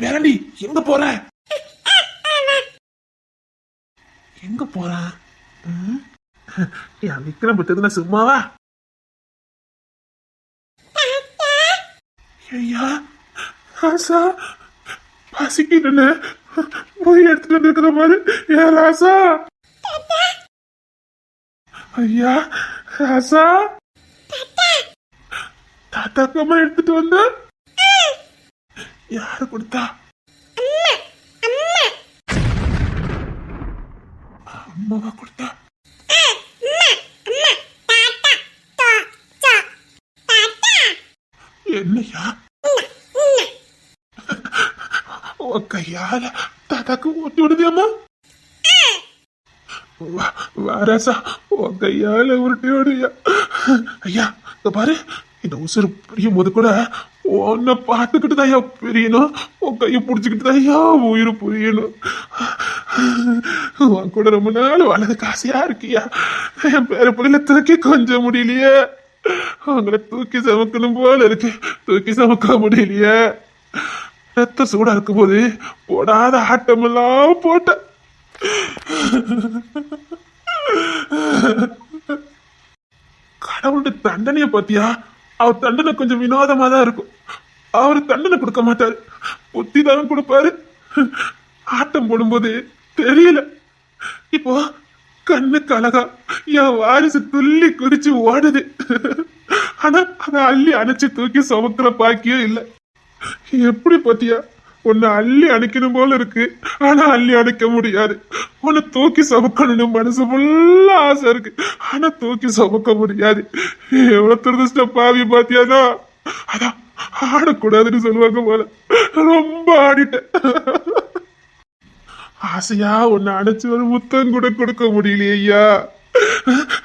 பேரண்டி, எங்க போற? எங்க போறான்? என் விக்ரம் பத்திருந்தா சும்மாவா? ஐயா ராசா, பசிக்கிட்டு போய் எடுத்துட்டு வந்துருக்கிற மாதிரி. ஏன் ராசா? ஐயா ராசா, தாத்தாக்கு அம்மா எடுத்துட்டு வந்த? யாரு கொடுத்தா? அம்மாவா கொடுத்தா? என்னையா கையால தாத்தாக்கு ஊட்டி விடுது அம்மா? வாராசா, உன் கையால உருட்டி விடுயா. ஐயா பாரு, இந்த உசுறு பிரியும் போது கூட உன்னை பார்த்துக்கிட்டு தான் ஐயா பிரியணும், உன் கையை பிடிச்சிக்கிட்டு தான் ஐயா உயிர் புரியணும். உன் கூட ரொம்ப நாள் வளர்ந்து ஆசையா இருக்கியா. என் பேர பிள்ளைல தூக்கி கொஞ்சம் முடியலையே, அவங்கள தூக்கி சமைக்கணும் போல இருக்கு, தூக்கி சமைக்க முடியலையே. ரத்த சூடா இருக்கும் போது போடாத ஆட்டமெல்லாம் போட்ட. கடவுளுடைய தண்டனைய பாத்தியா? அவர் தண்டனை கொஞ்சம் வினோதமா தான் இருக்கும். அவரு தண்டனை கொடுக்க மாட்டாரு, புத்தி தான் கொடுப்பாரு. ஆட்டம் போடும்போது தெரியல, இப்போ கண்ணுக்கு அழகா என் வாரிசு துள்ளி குதிச்சு ஓடுது. ஆனா அதை அள்ளி அணைச்சு தூக்கி சுமக்கிற பாக்கியம் இல்லை. எப்படி பாத்தியா? உன்னை அள்ளி அணைக்கணும் போல இருக்கு, ஆனா அள்ளி அணைக்க முடியாது. உன்னை தூக்கி சுமக்கணும்னு மனசு ஃபுல்லா ஆசை இருக்கு, ஆனா தூக்கி சுமக்க முடியாது. எவ்வளவு துரதிருஷ்ட பாவி பாத்தியானா? அதான் ஆடக்கூடாதுன்னு சொல்லுவாங்க போல, ரொம்ப ஆடிட்டேன். ஆசையா உன்னை அணைச்சு ஒரு முத்தம் கூட கொடுக்க முடியலையா?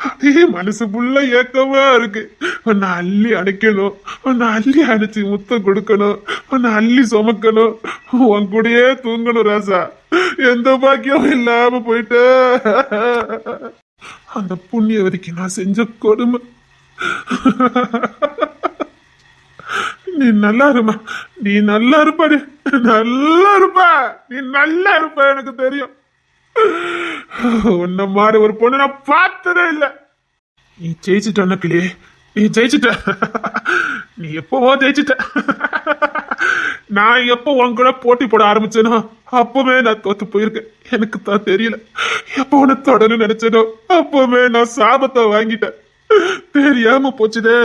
அதே மனசு ஃபுல்லா ஏக்கமா இருக்கு. உன்னை அள்ளி அணைக்கணும், உன்னை அள்ளி அணைச்சு முத்தம் கொடுக்கணும், உன்னை அள்ளி சுமக்கணும், உன் கூடயே தூங்கணும். ராசா, எந்த பாக்கியம் இல்லாம போயிட்ட. அந்த புண்ணியவதிக்கு நான் செஞ்ச கொடுமை. நீ நல்லா இருமா, நீ நல்லா இருப்பாரு, நல்லா இருப்பா, நீ நல்லா இருப்ப, எனக்கு தெரியும். உன்ன மாதிரி ஒரு பொண்ணு நான் பார்த்ததே இல்ல. நீ ஜெயிச்சுட்ட கிளி, நீ ஜெயிச்சுட்ட. நீ எப்பவோ ஜெயிச்சுட்ட. நான் எப்போ உன் கூட போட்டி போட ஆரம்பிச்சேனோ அப்பவே நான் தோத்து போயிருக்கேன். எனக்கு தான் தெரியல. எப்போ உன்னை தொடர்ந்து நினைச்சேனோ அப்பவே நான் சாபத்தை வாங்கிட்டேன். தெரியாம போச்சுதே.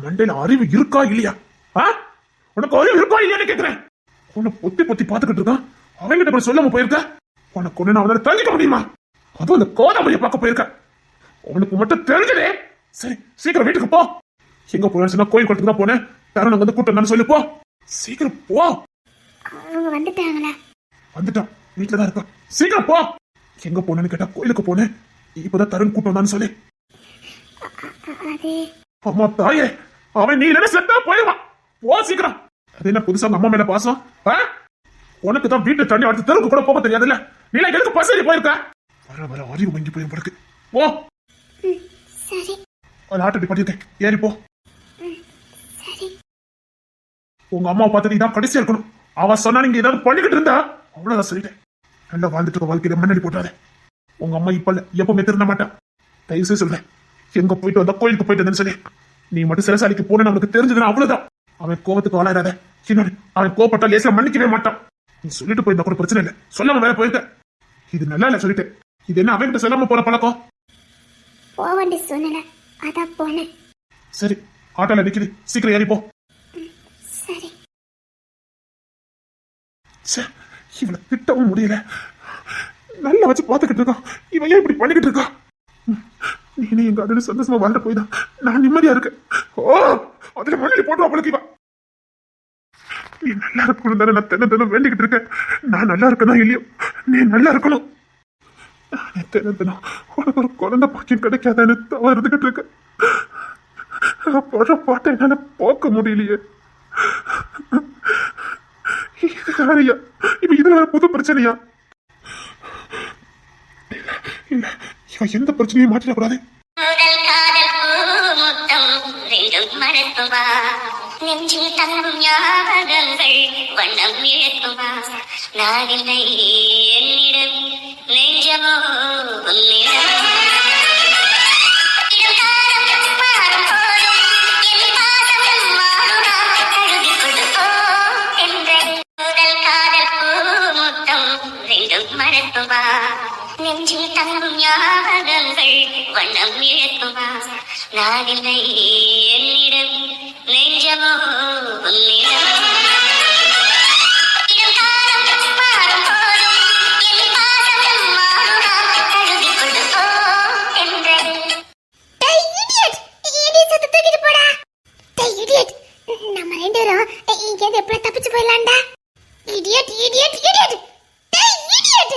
மண்டையில அறிவு இருக்கா இல்லையா? உனக்கு அறிவு இருக்கா இல்லையான்னு கேக்குறேன். உன்னை பொத்தி பொத்தி பாத்துக்கிட்டு இருக்கான், அவங்கிட்ட கூட சொல்லாம போயிருக்க. உனக்கு ஒண்ணு அவனால தங்கிக்க முடியுமா? அதுவும் அந்த கோதாமணியை பார்க்க போயிருக்க. உனக்கு மட்டும் தெரிஞ்சதே. சரி, சீக்கிரம் வீட்டுக்கு போ. எங்க போனா கோயில் குளத்துக்கு தான் போனேன், தருணம் வந்து கூட்டம் சொல்லு. போ சீக்கிரம் போ. அவங்க வந்துட்டாங்களா? வந்துட்டான். வீட்டுல தான் இருக்கா. சீக்கிரம் போ. எங்க போனேன்னு கேட்டா கோயிலுக்கு போனேன், இப்பதான் தருண் கூட்டம் வந்தான்னு சொல்லி. அது அம்மா தாயே, அவன் நீ இல்லைன்னா செத்தா போயிடுவான். போ சீக்கிரம். அது என்ன புதுசா உங்க அம்மா மேல பாசம்? உனக்கு தான் வீட்டுல தண்ணி அடுத்த தெருவுக்கு கூட போக தெரியாதுல்ல, நீ எதுக்கு பசங்க போயிருக்க? வர வர அறிவு மங்கி போய் படுக்கு. போ. சரி ஒரு ஆட்டோ பண்ணிருக்கேன், ஏறி போ. சரி. உங்க அம்மாவை பார்த்து நீ தான் கடைசியா இருக்கணும். அவ சொன்னா நீங்க ஏதாவது பண்ணிக்கிட்டு இருந்தா அவ்வளவுதான் சொல்லிட்டேன். நல்லா வாழ்ந்துட்டு இருக்க வாழ்க்கையில மண்ணடி போட்டாத. உங்க அம்மா இப்ப இல்ல, எப்பவுமே திருந்த மாட்டான். தயவு செய்து சொல்றேன், எங்க போயிட்டு வந்தா கோயிலுக்கு போயிட்டு வந்தேன்னு சொல்லி நீ மட்டும் சிறைசாலைக்கு போன அவனுக்கு தெரிஞ்சதுன்னா அவ்வளவுதான். அவன் கோபத்துக்கு ஆளாயிராத. இன்னொன்னு, அவன் கோபப்பட்டா லேசில மன்னிக்கவே மாட்டான். நீ சொல்லிட்டு போயிருந்தா கூட பிரச்சனை இல்லை, சொல்லாம வேற போயிருக்க. இது நல்லா இல்ல சொல்லிட்டேன். இது என்ன அவன்கிட்ட சொல்லாம போற பழக்கம்? போவண்டி சொன்னல, அதான் போனேன். சரி, ஆட்டோல நிக்குது, சீக்கிரம் ஏறி போ. சரி. இவளை திட்டவும் முடியல, நல்லா வச்சு பாத்துக்கிட்டு இருக்கான். இவன் ஏன் இப்படி பண்ணிக்கிட்டு இருக்கான்? நீ எங்க அதுல சந்தோஷமா வாழ்ற போய் தான் நான் நிம்மதியா இருக்கேன். ஓ, அதுல மண்ணி போட்டு அவளுக்கு இவன். நீ நல்லா இருக்கணும் தானே நான் தினம் வேண்டிக்கிட்டு இருக்கேன். நான் நல்லா இருக்கணும் இல்லையோ, நீ நல்லா இருக்கணும். நான் தினம் உனக்கு ஒரு குழந்தை பாக்கியம் கிடைக்காதான்னு தவறு இருந்துகிட்டு இருக்கேன். பழ பாட்டை என்னால போக்க முடியலையே. இது யாரையா இப்ப இதுல புது பிரச்சனையா? இல்ல, இவன் எந்த பிரச்சனையும் மாற்றிடக்கூடாது. முதல் காதல் பூமுத்தம் ரெண்டும் மறக்குமா, நெஞ்சில் தங்கும் ஞாபகங்கள் வண்ணம் இழக்குமா, நான் இல்லை என்னிடம் நெஞ்சமோ உன்னிடம். இடம் காலம் மாறும் போதும் என் பாசம் மாறுமா, கருதிக் கொண்டு போ என்றது. முதல் காதல் பூமுத்தம் ரெண்டும் மறக்குமா, நெஞ்சில் தங்கும் ஞாபகங்கள் வண்ணம் இழக்குமா, நான் இல்லை என்னிடம் நெஞ்சமோ உன்னிடம். இடம் காலம் மாறும் போதும் என் பாசம் மாறுமா, கருதிக் கொண்டு போ என்றது. டேய் இடியட், சத்து தூக்கிட்டு போடா. டேய் இடியட், நம்ம ரெண்டு பேரும் இங்க இருந்து எப்படி தப்பிச்சு போயிடலாம்டா? Idiot idiot idiot. டேய் இடியட்.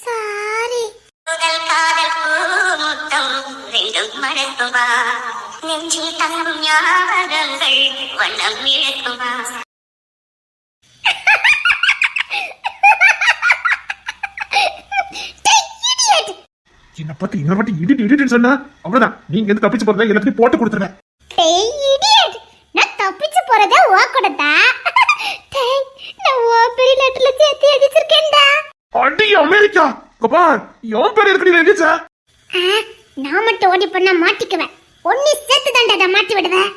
சாரி. முதல் காதல் பூமுத்தம் ரெண்டும் மறக்குமா, நெஞ்சில் தங்கும் ஞாபகங்கள் வண்ணம் இழக்குமா. டேய் இடியட். என்ன பத்தி இன்னொரு வாட்டி இடிட்டு சொன்னா அவ்வளவுதான். நீங்க எது தப்பிச்சு போறதா எல்லாத்தையும் போட்டு கொடுத்துருவேன். டேய் இடியட், நான் தப்பிச்சு போறதே ஓ கூடதா. டேய், நான் ஓ பெரிய லெட்டர்ல சேர்த்து எழுதிச்சிருக்கேன்டா. அடி அமெரிக்கா, கபார் எவன் பேர் இருக்கு எழுதிச்சா? நான் மட்டும் ஓடி பண்ணா மாட்டிக்குவேன். ஒன்னி சேர்த்து தாண்டா மாட்டி விடுவேன்.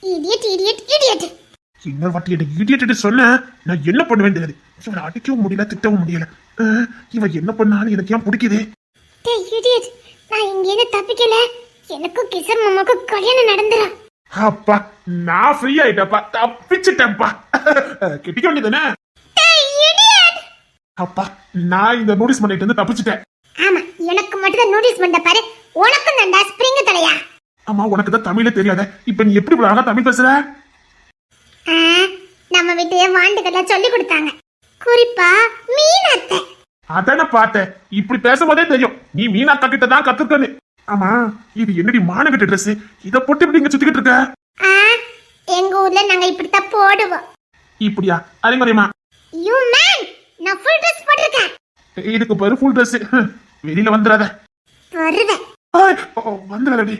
Idiot idiot idiot. இன்னொரு வாட்டி எனக்கு இடியட்டு சொன்ன நான் என்ன பண்ணுவேன் தெரியாது. இவனை அடிக்கவும் முடியல, திட்டவும் முடியல. இவன் என்ன பண்ணாலும் எனக்கு ஏன் பிடிக்குது? டேய் இடியட், நான் இங்கேருந்து தப்பிக்கல. எனக்கும் கிஷோர் மாமாக்கும் கல்யாணம் நடந்துரும். அப்பா, நான் ஃப்ரீ ஆயிட்டப்பா, தப்பிச்சுட்டேன்ப்பா. கெட்டிக்க வேண்டியதானே? டேய் இடியட். அப்பா, நான் இந்த நோட்டீஸ் பண்ணிட்டு இருந்து தப்பிச்சுட்டேன். ஆமா, எனக்கு மட்டும் தான் நோட்டீஸ் பண்ண பாரு. உனக்கும் தான்டா ஸ்ப்ரிங் தலையா. ஆமா, உனக்கு தான் தமிழே தெரியாத. இப்ப நீ எப்படி அழகா தமிழ் பேசுற? நம்ம வீட்டு வாண்டுகள்லாம் சொல்லி கொடுத்தாங்க, குறிப்பா மீனாத்தை. அதான பார்த்தேன், இப்படி பேசும்போதே தெரியும் நீ மீனாக்கா கிட்ட தான் கத்துக்கன்னு. ஆமா, இது என்னடி மானகட்ட ட்ரெஸ், இத போட்டு இப்படி இங்க சுத்திக்கிட்டு இருக்க? எங்க ஊர்ல நாங்க இப்படித்தான் போடுவோம். இப்படியா? அறிமுறையுமா? யூ மேன், நான் ஃபுல் ட்ரெஸ் போட்டிருக்கேன். இதுக்கு பேரு ஃபுல் ட்ரெஸ். வெளியில வந்துடாத. வருவேன். வந்துடாதடி.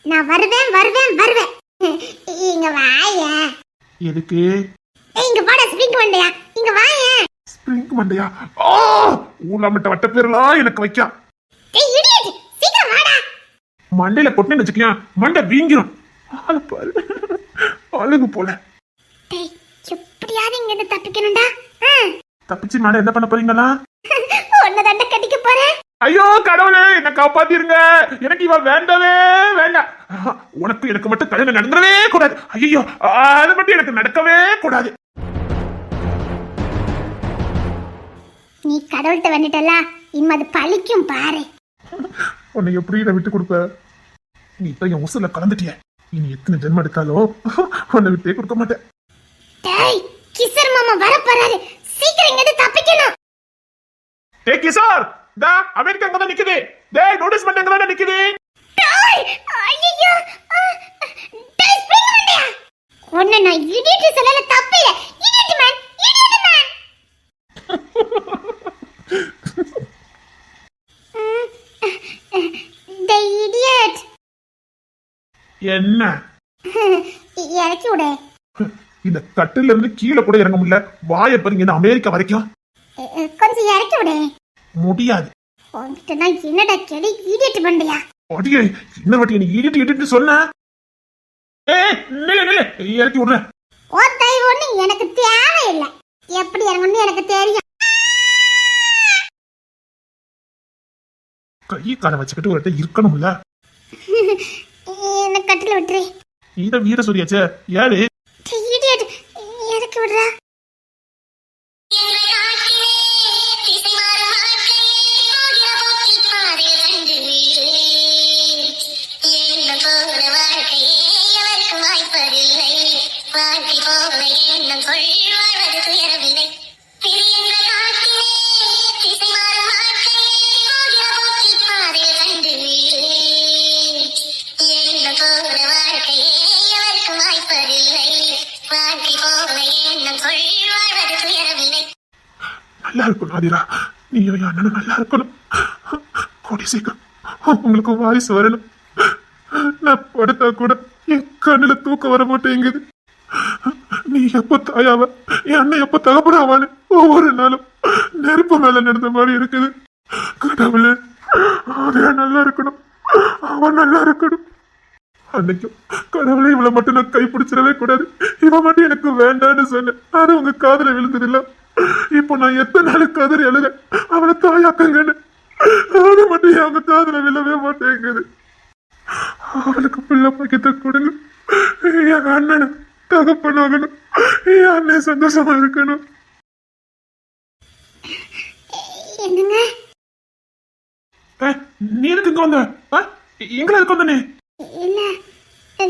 நான் வருவேன் வருவேன் வருவேன். இங்க வாயே. எதுக்கு? இங்க வாடா ஸ்ப்ரிங் மண்டையா, இங்க வாயே. ஸ்ப்ரிங் மண்டையா? ஊர்ல மட்டும் வட்ட பேர்லாம் எனக்கு வைக்க. டேய் இடியட், சீக்கிரம் வாடா. மண்டையில கொட்டினு வச்சுக்கியா, மண்டை வீங்கிரும். ஆளு பாரு, அழகு போல. டேய், எப்படியாவது இங்க இருந்து தப்பிக்கணும்டா. தப்பிச்சு மேடம் என்ன பண்ண போறீங்களா? உன்னை தண்டை கட்டிக்க போறேன். ஐயோ கடவுளே, என்ன காப்பாத்திருங்க. எனக்கு இவ வேண்டவே வேண்டாம். உனக்கு எனக்கு மட்டும் கல்யாணம் நடந்துடவே கூடாது. ஐயோ, அது மட்டும் எனக்கு நடக்கவே கூடாது. நீ கடவுள்கிட்ட வந்துட்டல, இனிமே அது பழிக்கும் பாரு. உன்னை எப்படி இதை விட்டு கொடுப்ப? நீ இப்ப என் உசுல கலந்துட்டிய. இனி எத்தனை ஜென்மம் எடுத்தாலும் உன்னை விட்டே கொடுக்க மாட்டேன். டேய், கிஷோர் மாமா வர போறாரு. சீக்கிரம் இங்க இருந்து தப்பிக்கணும். டேய் கிஷோர், டா அமெரிக்கா அங்க தான் நிக்குது. டேய் நோட்டீஸ் பண்ண அங்க தான் நிக்குது. டேய் ஐயோ, டேய் ஸ்பிரிங் வண்டியா. ஒண்ணு நான் இடியட் சொல்லல, தப்பு இல்ல. Idiot man, idiot man. The idiot. என்ன இறக்கி விடு. இந்த கட்டில இருந்து கீழே கூட இறங்க முடியல, வாயை பாருங்க இந்த அமெரிக்கா வரைக்கும். கொஞ்சம் இறக்கி விடு. முடியாது. உன்கிட்ட நான் என்னடா கேடி, இடியட் பண்றியா? அடியே இன்னொரு வாட்டி நீ இடிட்டு இடிட்டு சொன்ன. ஏய் நில்ல நில்ல, இறக்கி விடுறேன். ஓ தயவு ஒண்ணு எனக்கு தேவையில்லை. எப்படி இறங்கணும்னு எனக்கு தெரியும். கை காலை வச்சுக்கிட்டு ஒரு இடத்துல இருக்கணும்ல. என்ன கட்டில விட்டுரு. இத வீர சொல்லியாச்சே, ஏழு இடியட், இறக்கி விடுறா. நல்லா இருக்கணும் ஆதிரா, நீயோ என் அண்ணனும் நல்லா இருக்கணும். கூடி சீக்கிரம் உங்களுக்கு வாரிசு வரணும். நான் படுத்தா கூட என் கண்ணுல தூக்கம் வர மாட்டேங்குது. நீ எப்ப தாயாவ, என் அண்ணன் எப்ப தகப்படாவான்னு ஒவ்வொரு நாளும் நெருப்பு மேல நடந்த மாதிரி இருக்குது. கடவுளே, ஆதிரா நல்லா இருக்கணும், அவன் நல்லா இருக்கணும். அன்னைக்கும் கடவுளை இவளை மட்டும் நான் கைப்பிடிச்சிடவே கூடாது, இவன் மட்டும் எனக்கு வேண்டான்னு சொன்னேன். அது உங்க காதல விழுந்ததில்ல. இப்போ நான் எத்தனை நாள் கதறி அழுத அவளை தாயாக்கங்கன்னு, அது மட்டும் அவங்க காதல விழவே மாட்டேங்குது. அவளுக்கு பிள்ளை பாக்கியத்தை கொடுங்க. என் அண்ணனும் தகப்பனாகணும், என் அண்ணன் சந்தோஷமா இருக்கணும். என்னங்க நீ எதுக்கு இங்க வந்த? எங்களை எதுக்கு வந்தனே? இல்ல,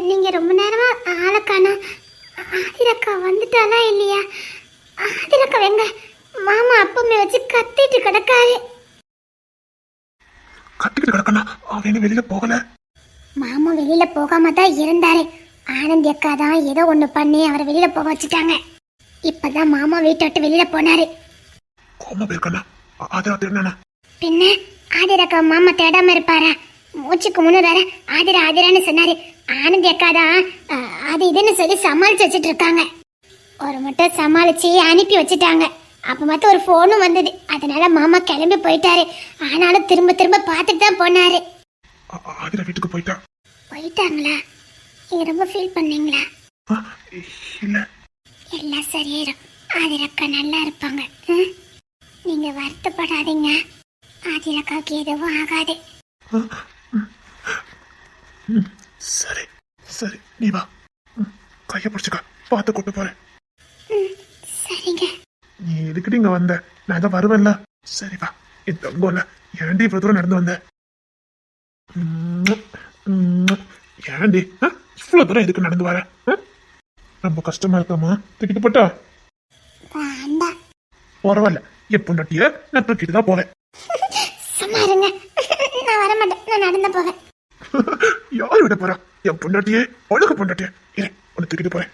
நீங்க ரொம்ப நேரமா ஆளக்கானா. ஆதிரக்கா வந்துட்டாளா இல்லையா? ஆதிரக்கா வெங்க மாமா அப்பமே வச்சு கத்திட்டு கிடக்காரு. கத்திக்கிட்டு கிடக்கனா? அவன் வெளியில போகல. மாமா வெளியில போகாம தான் இருந்தாரு. ஆனந்தி அக்கா தான் ஏதோ ஒண்ணு பண்ணி அவரை வெளியில போக வச்சுட்டாங்க. இப்பதான் மாமா வீட்டை விட்டு வெளியில போனாரு. கோமா போயிருக்கா? ஆதிரா திருநானா? பின்ன ஆதிரக்கா மாமா தேடாம இருப்பாரா? மூச்சுக்கு முன்னு வேற ஆதிரா ஆதிரான்னு சொன்னாரு. ஆனந்தி அக்கா தான் அது இதுன்னு சொல்லி சமாளிச்சு வச்சுட்டு இருக்காங்க. ஒரு மட்டும் சமாளிச்சு அனுப்பி வச்சுட்டாங்க. அப்ப மட்டும் ஒரு போனும் வந்தது. அதனால மாமா கிளம்பி போயிட்டாரு. ஆனாலும் திரும்ப திரும்ப பார்த்துட்டு தான் போனாரு. ஆதிரா வீட்டுக்கு போயிட்டா? போயிட்டாங்களா? நீங்க ரொம்ப ஃபீல் பண்ணீங்களா? இல்ல, எல்லாம் சரியாயிரும். ஆதிரக்கா நல்லா இருப்பாங்க. நீங்க வருத்தப்படாதீங்க. ஆதிரக்காவுக்கு எதுவும் ஆகாது. சரி சரி, நீ வா, கைய பிடிச்சுக்க, பார்த்து கூட்டு போறேன். சரிங்க. நீ எதுக்கிட்டு இங்க வந்த? நான் தான் வருவேன்ல. சரி வா, என் தங்கோல ஏண்டி இவ்வளவு தூரம் நடந்து வந்த? ஏண்டி இவ்வளவு தூரம் எதுக்கு நடந்து வர? ரொம்ப கஷ்டமா இருக்காமா? தூக்கிட்டு போட்டா? பரவாயில்ல, என் பொண்டாட்டிய நான் தூக்கிட்டு தான் போவேன். சும்மா இருங்க, நான் வர மாட்டேன், நான் நடந்து போவேன். யாரு விட போறா? என் பொண்டாட்டியே, அழகு பொண்டாட்டியே. இரு, உன்னை தூக்கிட்டு போறேன்.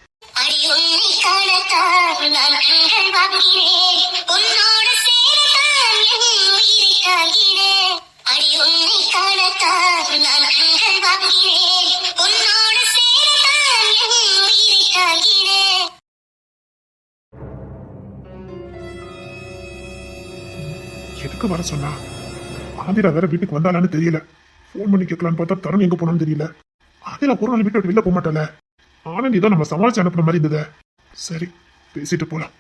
எதுக்கு வர சொன்னா? ஆதிரா வேற வீட்டுக்கு வந்தாலான்னு தெரியல. போன் பண்ணி கேட்கலான்னு பார்த்தா தருண் எங்க போனான்னு தெரியல. ஆதிரா ஒரு நாள் வீட்டை விட்டு வெளில போக மாட்டால. ஆனந்தி தான் நம்ம சமாளிச்சு அனுப்புற மாதிரி இருந்தது. சரி, பேசிட்டு போலாம்.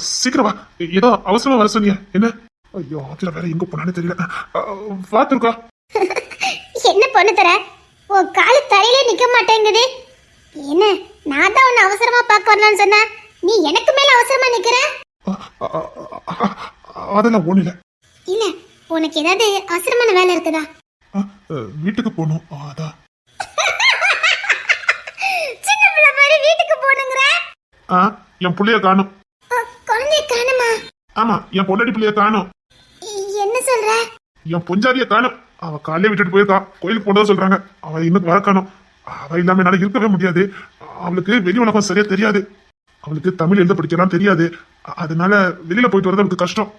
சீக்கிரம் வா, ஏதோ அவசரமா வர சொன்னிய என்ன? ஐயோ, ஆதிரா வேற எங்க போனான்னு தெரியல. பாத்துருக்கா? என்ன பொண்ணு தர? உன் காலு தரையிலே நிக்க மாட்டேங்குது. என்ன, நான் தான் உன்னை அவசரமா பார்க்க வரலான்னு சொன்னா நீ எனக்கு மேல அவசரமா நிக்கிற? அதெல்லாம் ஒண்ணு இல்ல. இல்ல, உனக்கு ஏதாவது அவசரமான வேலை இருக்குதா? வீட்டுக்கு போகணும், அதான். சின்ன பிள்ளை மாதிரி வீட்டுக்கு போகணுங்கிற? என் புள்ளைய காணும். குழந்தைய காணுமா? ஆமா, என் பொண்டாட்டி புள்ளைய காணும். என்ன சொல்ற? என் பொஞ்சாதிய காணும். அவ காலையே விட்டுட்டு போயிருக்கா, கோயிலுக்கு போனதா சொல்றாங்க. அவ இன்னும் வர காணும். அவ இல்லாம என்னால இருக்கவே முடியாது. அவளுக்கு வெளி உலகம் சரியா தெரியாது. அவளுக்கு தமிழ் எழுத படிக்கலாம் தெரியாது. அதனால வெளியில போயிட்டு வரது அவளுக்கு கஷ்டம்.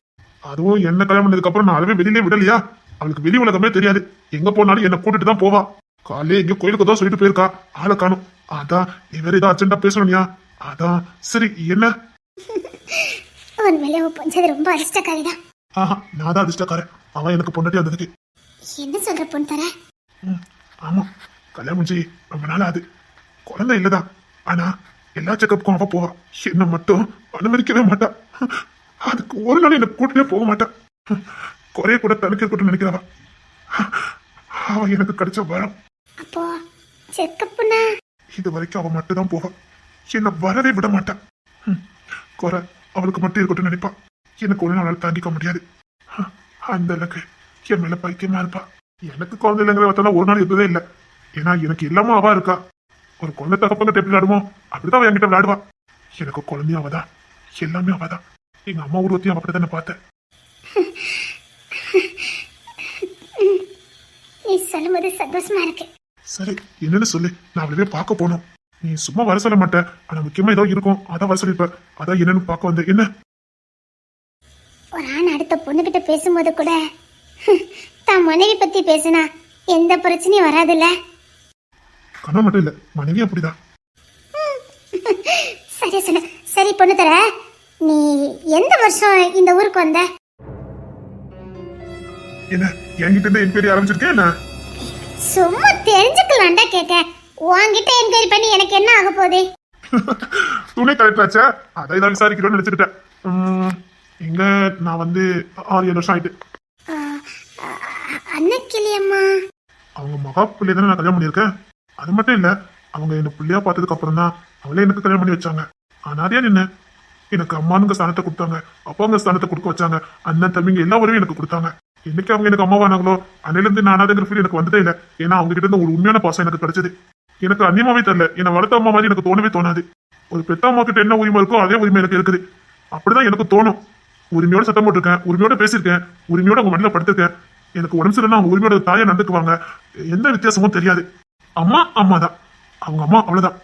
அதுவும் என்ன கல்யாணம் பண்ணதுக்கு அப்புறம் நான் அளவே வெளியிலே விடலையா, அவளுக்கு வெளி உலகமே தெரியாது. எங்க போனாலும் என்ன கூட்டிட்டு தான் போவா. காலையே எங்க கோயிலுக்கு தான் சொல்லிட்டு போயிருக்கா, ஆளை காணும். அதான் நீ வேற ஏதோ அர்ஜென்டா பேசணும்யா. அதான் சரி. என்ன உண்மையிலே உன் பொஞ்சது ரொம்ப அதிர்ஷ்டக்காரிதான். ஆஹா, நான் தான் அதிர்ஷ்டக்காரன். அவன் எனக்கு பொண்டாட்டி வந்ததுக்கு. என்ன சொல்ற பொண்ணு தர? ஆமா, கல்யாணம் முடிஞ்சு ரொம்ப நாள் ஆகுது. குழந்தை இல்லதான். ஆனா எல்லா செக்கப்புக்கும் அவ போவா. என்ன மட்டும் அனுமதிக்கவே மாட்டா. அதுக்கு ஒரு நாள் என்ன கூட்டிலே போக மாட்டா. குறைய கூட தடுக்க கூட நினைக்கிறவா. அவ எனக்கு கிடைச்ச வரம். அப்போ செக்கப்புனா இது வரைக்கும் அவ மட்டும் தான் போவா. என்ன வரவே விட மாட்டா. குறை அவளுக்கு மட்டும் இருக்கட்டும் நினைப்பா. எனக்கு ஒரு நாள் தாங்கிக்க முடியாது. அந்த அளவுக்கு என் மேல பைத்தியமா இருப்பா. எனக்கு குழந்தை இல்லைங்கிற வத்தாலும் ஒரு நாள் இருந்ததே இல்லை. ஏன்னா எனக்கு எல்லாமே அவா இருக்கா. ஒரு குழந்தை தகப்பங்கிட்ட எப்படி விளையாடுமோ அப்படிதான் அவ என்கிட்ட விளையாடுவா. எனக்கு குழந்தையும் அவதான், எல்லாமே அவதான். எங்க அம்மா உருவத்தையும் அவ அப்படித்தானே பார்த்தேன். நீ சொல்லும்போது சந்தோஷமா இருக்கு. சரி, என்னன்னு சொல்லு. நான் அவளவே பார்க்க போனோம். நீ சும்மா வர சொல்ல மாட்டேன். ஆனா முக்கியமா ஏதோ இருக்கும், அதான் வர சொல்லிருப்ப. அதான் என்னன்னு பார்க்க வந்தேன். என்ன? ஒரு ஆண் அடுத்த பொண்ணுகிட்ட பேசும்போது கூட தான் மனைவி பத்தி பேசினா எந்த பிரச்சனையும் வராதுல்ல. கண்ணா மட்டும் இல்ல, மனைவி அப்படிதான். சரி சொல்லு. சரி பொண்ணு தர, நீ எந்த வருஷம் இந்த ஊருக்கு வந்த? என்ன என்கிட்ட இருந்து என்கொயரி ஆரம்பிச்சிருக்கேன்? என்ன சும்மா தெரிஞ்சுக்கலாம்டா கேட்க. உன்கிட்ட என்கொயரி பண்ணி எனக்கு என்ன ஆக போகுது? துணை கலெக்டராச்சா, அதை தான் விசாரிக்கிறோன்னு நினைச்சிட்டேன். எங்க நான் வந்து 6-7 வருஷம் ஆயிட்டு. அண்ணக்கிளியம்மா அவங்க மகா பிள்ளைய தானே நான் கல்யாணம் பண்ணியிருக்கேன். அது மட்டும் இல்ல, அவங்க என்ன பிள்ளையா பார்த்ததுக்கு அப்புறம் தான் அவளே எனக்கு கல்யாணம் பண்ணி வச்சாங்க. ஆனாரியா நின்று எனக்கு அம்மானுங்க ஸ்தானத்தை கொடுத்தாங்க, அப்பாங்க ஸ்தானத்தை கொடுக்க வச்சாங்க. அண்ணன் தம்பிங்க எல்லா உறவையும் எனக்கு கொடுத்தாங்க. என்னைக்கு அவங்க எனக்கு அம்மாவானாங்களோ அன்னையிலிருந்து நானாதுங்கிற ஃபீல் எனக்கு வந்ததே இல்லை. ஏன்னா அவங்க கிட்ட இருந்து ஒரு உண்மையான பாசம் எனக்கு கிடைச்சது. எனக்கு அந்நியமாவே தெரியல. என்னை வளர்த்த அம்மா மாதிரி எனக்கு தோணவே தோணாது. ஒரு பெத்த அம்மா கிட்ட என்ன உரிமை இருக்கோ அதே உரிமை எனக்கு இருக்குது. அப்படிதான் எனக்கு தோணும். உரிமையோட சத்தம் போட்டிருக்கேன், உரிமையோட பேசியிருக்கேன், உரிமையோட அவங்க மடியில படுத்திருக்கேன். எனக்கு உடம்பு சரியில்லைன்னா அவங்க உரிமையோட தாயா நடந்துக்குவாங்க. எந்த வித்தியாசமும் தெரியாது. அம்மா அம்மா தான், அவங்க அம்மா அவ்வளவுதான்.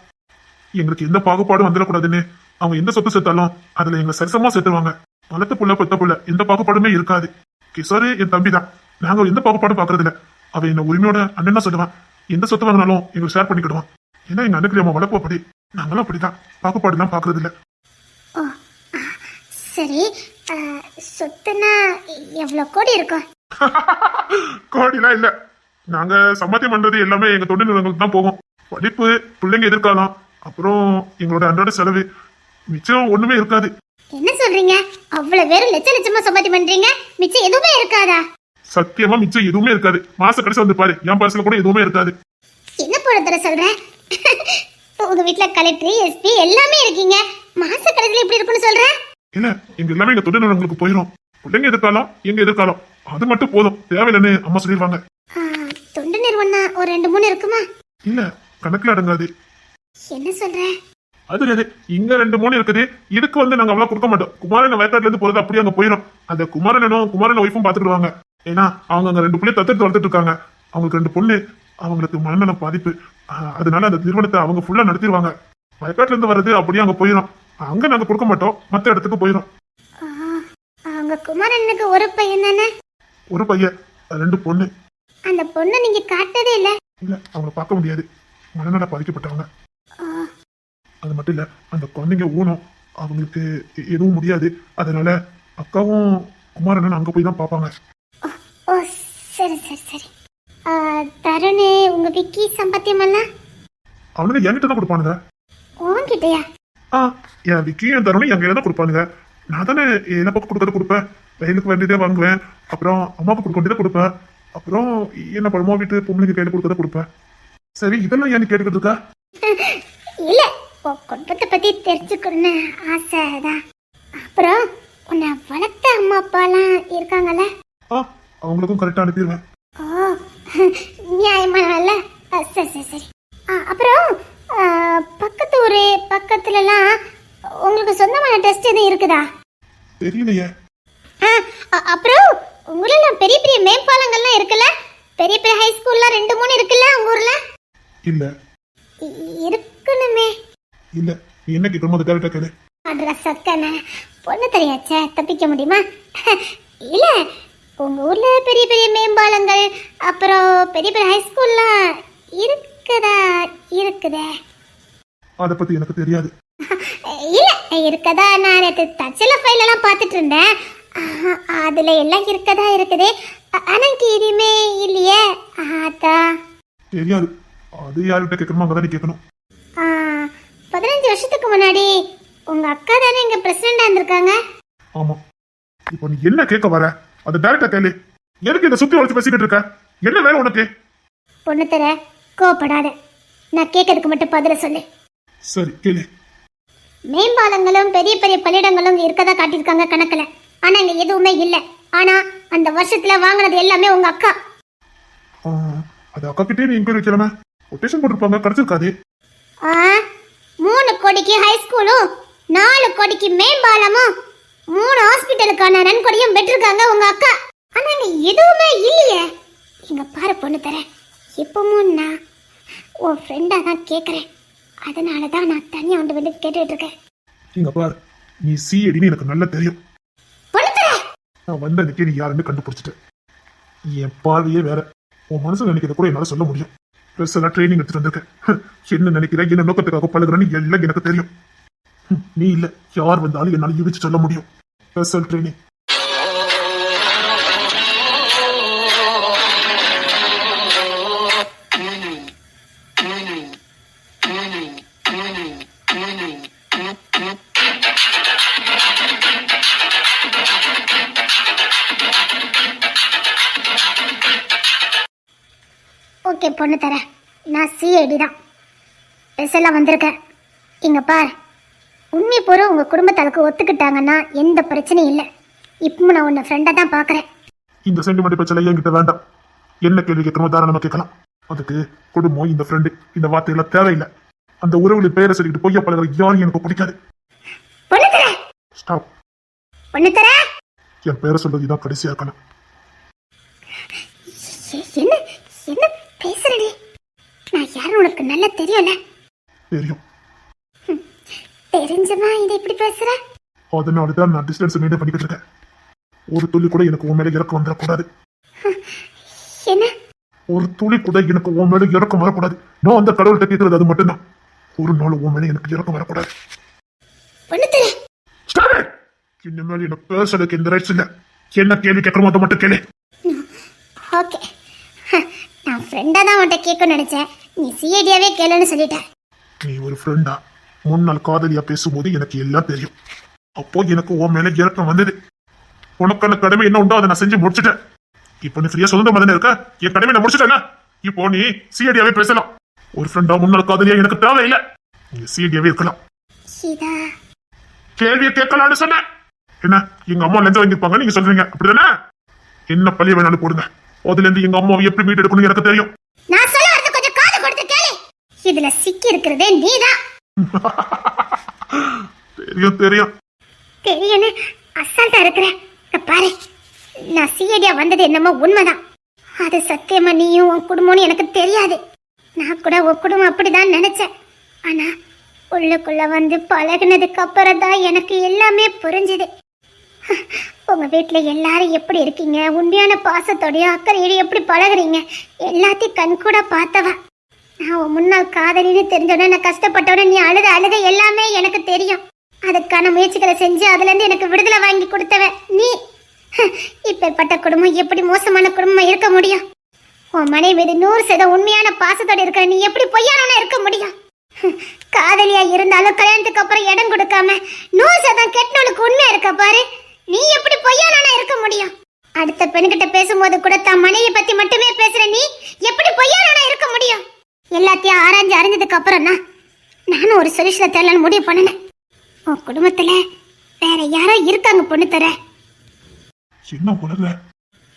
எங்களுக்கு எந்த பாகுபாடும் வந்துடக்கூடாதுன்னு அவங்க எந்த சொத்து சேர்த்தாலும் அதுல எங்களை சரிசமா சேர்த்துருவாங்க. வளர்த்த புள்ள பெத்த புள்ள எந்த பாகுபாடுமே இருக்காது. கிஷோரு என் தம்பி தான். நாங்க எந்த பாகுபாடும் பாக்குறது இல்ல. அவன் என்ன உரிமையோட அண்ணன் தான் சொல்லுவான். எந்த சொத்து வாங்கினாலும் எங்களுக்கு ஷேர் பண்ணிக்கிடுவான். ஏன்னா எங்க அண்ணனுக்கு நம்ம வளர்ப்பு அப்படி. நாங்களும் அப்படிதான், பாகுபாடு எல்லாம் பாக்குறது இல்ல. ஓ சரி. சொத்துனா எவ்வளவு கோடி இருக்கும்? கோடிலாம் இல்ல. நாங்க சம்பாத்தியம் பண்றது எல்லாமே எங்க தொண்டு நிறுவனங்களுக்கு தான் போகும். படிப்பு, பிள்ளைங்க எதிர்காலம், அப்புறம் எங்களோட அன்றாட செலவு, மிச்சம் ஒண்ணுமே இருக்காது. என்ன சொல்றீங்க? அவ்வளவு பேரும் லட்ச லட்சமா சம்பாத்தியம் பண்றீங்க, மிச்சம் எதுவுமே இருக்காதா? சத்தியமா மிச்சம் எதுவுமே இருக்காது. மாச கடைசி வந்து பாரு, என் பர்ஸ்ல கூட எதுவுமே இருக்காது. என்ன போட தர சொல்ற? உங்க வீட்டுல கலெக்டர், எஸ்பி எல்லாமே இருக்கீங்க, மாச கடைசியில இப்படி இருக்குன்னு சொல்ற? இல்ல, எங்க எல்லாமே எங்க தொண்டு நிறுவனங்களுக்கு போயிடும். பிள்ளைங்க எதிர்காலம், எங்க எதிர்காலம், அது மட்டும் போதும், தேவையில்லைன்னு அம்மா சொல்லிடுவாங்க. தொண்டு நிறுவனம் ஒரு 2-3 இருக்குமா? இல்ல, கணக்குல அடங்காது. என்ன சொல்ற? அது இங்க 2-3 இருக்குது. இதுக்கு வந்து நாங்க அவ்வளவு கொடுக்க மாட்டோம். குமாரன் வயக்காட்டுல இருந்து போறது அப்படியே அங்க போயிடும். அந்த குமாரன் ஒய்ஃபும் பாத்துக்கிடுவாங்க. ஏன்னா அவங்க அங்க 2 பிள்ளைய தத்தெடுத்து வளர்த்துட்டு இருக்காங்க. அவங்களுக்கு 2 பொண்ணு. அவங்களுக்கு மனநல பாதிப்பு. அதனால அந்த நிறுவனத்தை அவங்க ஃபுல்லா நடத்திடுவாங்க. வயக்காட்டுல இருந்து வர்றது அப்படியே அங்க போயிடும். அங்க நாங்க கொடுக்க மாட்டோம், மத்த இடத்துக்கு போயிடும். அவங்க குமாரனுக்கு ஒரு பையன் தானே? ஒரு பையன், 2 பொண்ணு. அந்த பொண்ணை நீங்க காட்டதே இல்ல? இல்ல, அவங்கள பார்க்க முடியாது, மனநல பாதிக்கப்பட்டவங்க. அது மட்டும் இல்ல, அந்த குழந்தைங்க ஊனம், அவங்களுக்கு எதுவும் முடியாது. அதனால அக்காவும் குமாரண்ணன் அங்க போய் தான் பாப்பாங்க. ஓ சரி சரி சரி. தருண், உங்க விக்கி சம்பாத்தியம் எல்லாம் அவனுங்க என்கிட்ட தான் கொடுப்பானுங்க. உன்கிட்டயா? என் விக்கியும் என் தருணும் என் கையில தான் கொடுப்பானுங்க. நான் தானே என்ன பக்கம் கொடுக்கறது கொடுப்பேன். வயலுக்கு வேண்டியதே வாங்குவேன், அப்புறம் அம்மாவுக்கு கொடுக்க வேண்டியதை கொடுப்பேன், அப்புறம் என்ன பழமோ வீட்டு பொம்பளைங்க கையில கொடுக்கறத கொடுப்பேன். சரி, இதெல்லாம் ஏன் கேட்டுக்கிட்டு இருக்கா? இல்ல, குடும்பத்தை பத்தி தெரிஞ்சுக்கணும்னு ஆசைதான். அப்புறம் உன்னை வளர்த்த அம்மா அப்பாலாம் இருக்காங்கல்ல? அவங்களுக்கும் கரெக்டா அனுப்பிடுவேன். ஓ நியாயமானல்ல. சரி சரி சரி. அப்புறம் பக்கத்து ஊரு பக்கத்துலலாம் உங்களுக்கு முக்கியமான டெஸ்ட் எதுவும் இருக்குதா? தெரியலையே. அப்புறம் உங்கள பெரிய பெரிய மேம்பாலங்கள்லாம் இருக்குல்ல, பெரிய பெரிய ஹை ஸ்கூல்லாம் 2-3 இருக்குல்ல உங்க ஊர்ல? இல்ல இருக்கணுமே. இல்ல, நீ என்ன கேட்கணும் அதை டேரக்டா கேளு. அட்ரஸ் சக்கன பொண்ணு தெரியாச்சே, தப்பிக்க முடியுமா? இல்ல உங்க ஊர்ல பெரிய பெரிய மேம்பாலங்கள் அப்புறம் பெரிய பெரிய ஹை ஸ்கூல்லாம் இருக்குதா? இருக்குதே. அதை பத்தி எனக்கு தெரியாது. இல்ல இருக்கதா, நான் நேற்று தச்சல ஃபைல் எல்லாம் பார்த்துட்டு இருந்தேன். அதுல எல்லாம் இருக்கதா இருக்குது. ஆனா எதுவுமே இல்லையே. அதான் தெரியாது. அது யார்கிட்ட கேட்கணுமோ அங்கதான் நீ கேட்கணும். 15 வருஷத்துக்கு முன்னாடி உங்க அக்கா தானே இங்க பிரசிடண்டா இருந்திருக்காங்க? ஆமா. இப்போ நீ என்ன கேட்க வர அதை டேரக்டா கேளு. எதுக்கு இந்த சுத்தி வளைச்சு பேசிக்கிட்டு இருக்க? என்ன வேணும் உனக்கு? பொண்ணு தர கோவப்படாத, நான் கேட்கறதுக்கு மட்டும் பதில சொல்லு. சரி கேளு. மேம்பாலங்களும் பெரிய பெரிய பள்ளியிடங்களும் இருக்கதா காட்டியிருக்காங்க கணக்குல, ஆனா இங்க எதுவுமே இல்ல. ஆனா அந்த வருஷத்துல வாங்கினது எல்லாமே உங்க அக்கா. அது அக்கா கிட்டே நீ இன்கொயரி வைக்கலாமே. கொட்டேஷன் போட்டிருப்பாங்க, கிடைச்சிருக்காது. 3 கோடிக்கு ஹை ஸ்கூலும் 4 கோடிக்கு மேம்பாலமும் 3 ஹாஸ்பிட்டலுக்கான நன்கொடையும் பெற்றிருக்காங்க உங்க அக்கா. ஆனா இங்க எதுவுமே இல்லையே. இங்க பாரு பொண்ணு தர, இப்பவும் நான் உன் ஃப்ரெண்டா தான் கேட்கறேன். அதனாலதான் நான் தனியா வந்து கேட்டுட்டு இருக்கேன். இங்க பாரு, நீ சிஐடின்னு எனக்கு நல்லா தெரியும். பொண்ணு தர, நான் வந்த நிக்க நீ யாருன்னு கண்டுபிடிச்சிட்டேன். என் பார்வையே வேற. உன் மனசுல நினைக்கிறத கூட என்னால சொல்ல முடியும். ப்ளஸ் எல்லாம் ட்ரைனிங் எடுத்துட்டு வந்திருக்கேன். என்ன நினைக்கிற, என்ன நோக்கத்துக்காக பழகுறன்னு எல்லாம் எனக்கு தெரியும். நீ இல்ல, யார் வந்தாலும் என்னால யூகிச்சு சொல்ல முடியும். Special training. ஓகே பொண்ணு தர, நான் சிஐடி தான் ஸ்பெஷலாக வந்திருக்கேன். இங்க பார், உண்மை பூரா உங்க குடும்பத்தாளுக்கு ஒத்துக்கிட்டாங்கன்னா எந்த பிரச்சனையும் இல்லை. இப்போ நான் உன்னை ஃப்ரெண்டாக தான் பார்க்குறேன். இந்த சென்டிமெண்ட் பிரச்சனை என்கிட்ட வேண்டாம். என்ன கேள்வி கேட்கணுமோ தாராளமா கேட்கலாம். அதுக்கு குடும்பம், இந்த ஃப்ரெண்டு, இந்த வார்த்தையெல்லாம் தேவையில்லை. அந்த உறவுகளின் பெயரை சொல்லிட்டு பொய்யா பழகிற யாரும் எனக்கு பிடிக்காது. பொண்ணு தர, ஸ்டாப். பொண்ணு தர, என் பேரை சொல்றது இதான் கடைசியா இருக்கணும். என்ன என்ன பேசுறடி? நான் யாரும் உனக்கு நல்லா தெரியும்ல? தெரியும். தெரிஞ்சுமா இதை இப்படி பேசுற? அதனாலதான் நான் டிஸ்டன்ஸ் மெயின்டைன் பண்ணிக்கிட்டு இருக்கேன். ஒரு துளி கூட எனக்கு உன் மேல இறக்கம் வந்துடக்கூடாது. என்ன? ஒரு துளி கூட எனக்கு உன் மேல இறக்கம் வரக்கூடாது. நான் அந்த கடவுள்கிட்ட கேட்கறது அது மட்டும்தான். ஒரு நாள் உன் மேல எனக்கு இறக்கம் வரக்கூடாது. இந்த மாதிரி எனக்கு பேசுறதுக்கு எந்த ரைட்ஸ் இல்ல. என்ன கேள்வி கேட்கணுமோ அதை மட்டும் கேளு. ஓகே, நான் ஃப்ரெண்டா தான் உன்கிட்ட கேட்கணும்னு நினைச்சேன். நீ சிஐடியாவே கேளுன்னு சொல்லிட்ட. நீ ஒரு ஃப்ரெண்டா முன்னாள் காதலியா பேசும்போது எனக்கு எல்லாம் தெரியும். அப்போ எனக்கு உன் மேல இறக்கம் வந்தது. உனக்கான கடமை என்ன உண்டோ அதை நான் செஞ்சு முடிச்சுட்டேன். இப்போ நீ ஃப்ரீயா சுதந்திரமா தானே இருக்க. என் கடமை நான் முடிச்சுட்டேன்ல. இப்போ நீ சிஐடியாவே பேசலாம். ஒரு ஃப்ரெண்டா முன்னாள் காதலியா எனக்கு தேவையில்லை. நீங்க சிஐடியாவே இருக்கலாம். கேள்வியை கேட்கலான்னு சொன்னேன். என்ன, எங்க அம்மா லஞ்சம் வாங்கிருப்பாங்க நீங்க சொல்றீங்க, அப்படிதானே? என்ன பழிய வேணாலும் போடுங்க. அதுல இருந்து எங்க அம்மாவை எப்படி மீட் எடுக்கணும் எனக்கு தெரியும். நான் சொல்ல வரது கொஞ்சம் காது கொடுத்து கேளு. இதுல சிக்கி இருக்கிறதே நீதான். தெரியும் தெரியும் தெரியும்னு அசால்ட்டா இருக்கிறேன். பாரு, நான் சிஐடியா வந்தது என்னமோ உண்மைதான். அது சத்தியமா நீயும் உன் குடும்பம்னு எனக்கு தெரியாது. நான் கூட உன் குடும்பம் அப்படிதான் நினைச்சேன். ஆனா உள்ளுக்குள்ள வந்து பழகினதுக்கு அப்புறம் தான் எனக்கு எல்லாமே புரிஞ்சுது. உங்க வீட்டுல எல்லாரும் எப்படி இருக்கீங்க, உண்மையான பாசத்தோடய அக்கறையோட எப்படி பழகுறீங்க, எல்லாத்தையும் கண் கூட பார்த்தவ. நான் உன் முன்னாள் காதலின்னு தெரிஞ்சோட நான் கஷ்டப்பட்டோட நீ அழுத எல்லாமே எனக்கு தெரியும். அதுக்கான முயற்சிகளை செஞ்சு அதுல இருந்து எனக்கு விடுதலை வாங்கி கொடுத்தவ நீ. இப்பேற்பட்ட குடும்பம் எப்படி மோசமான குடும்பமா இருக்க முடியும்? உன் மனைவி மீது 100% உண்மையான பாசத்தோட இருக்கிற நீ எப்படி பொய்யானவனா இருக்க முடியும்? காதலியா இருந்தாலும் கல்யாணத்துக்கு அப்புறம் இடம் கொடுக்காம 100% கெட்டவளுக்கு உண்மையா இருக்க பாரு. நீ எப்படி பொய்யானவனா இருக்க முடியும்? அடுத்த பெண்கிட்ட பேசும்போது கூட தான் மனைவி பத்தி மட்டுமே பேசுற நீ எப்படி பொய்யானவனா இருக்க முடியும்? எல்லாத்தையும் ஆராய்ஞ்சு அறிஞ்சதுக்கு அப்புறம் தான் நானும் ஒரு சொல்யூஷனை தேடலான்னு முடிவு பண்ணினேன். உன் குடும்பத்துல வேற யாரோ இருக்காங்க பொண்ணு தர. என்ன உலக?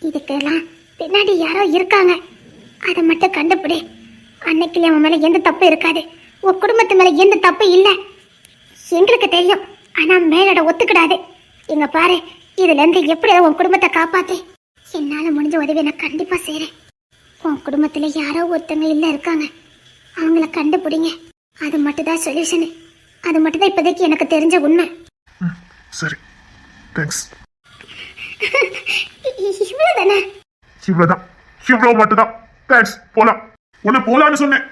இதுக்கெல்லாம் பின்னாடி யாரோ இருக்காங்க. அதை மட்டும் கண்டுபிடி. அன்னைக்கு அவன் மேல எந்த தப்பு இருக்காது. உன் குடும்பத்து மேல எந்த தப்பு இல்லை. எங்களுக்கு தெரியும். ஆனா மேலோட ஒத்துக்கிடாது. இங்க பாரு, இதுல இருந்து எப்படியாவது உன் குடும்பத்தை காப்பாத்து. என்னால முடிஞ்ச உதவி நான் கண்டிப்பா செய்றேன். உன் குடும்பத்துல யாரோ ஒருத்தங்க இல்ல இருக்காங்க, அவங்கள கண்டுபிடிங்க. அது மட்டும் தான் சொல்யூஷன். அது மட்டும் தான் இப்போதைக்கு எனக்கு தெரிஞ்ச உண்மை. சரி, தேங்க்ஸ். இவ்வளவுதானே? இவ்வளவுதான், இவ்வளவு மட்டும்தான். தேங்க்ஸ், போலாம். உன்னை போலான்னு சொன்னேன்.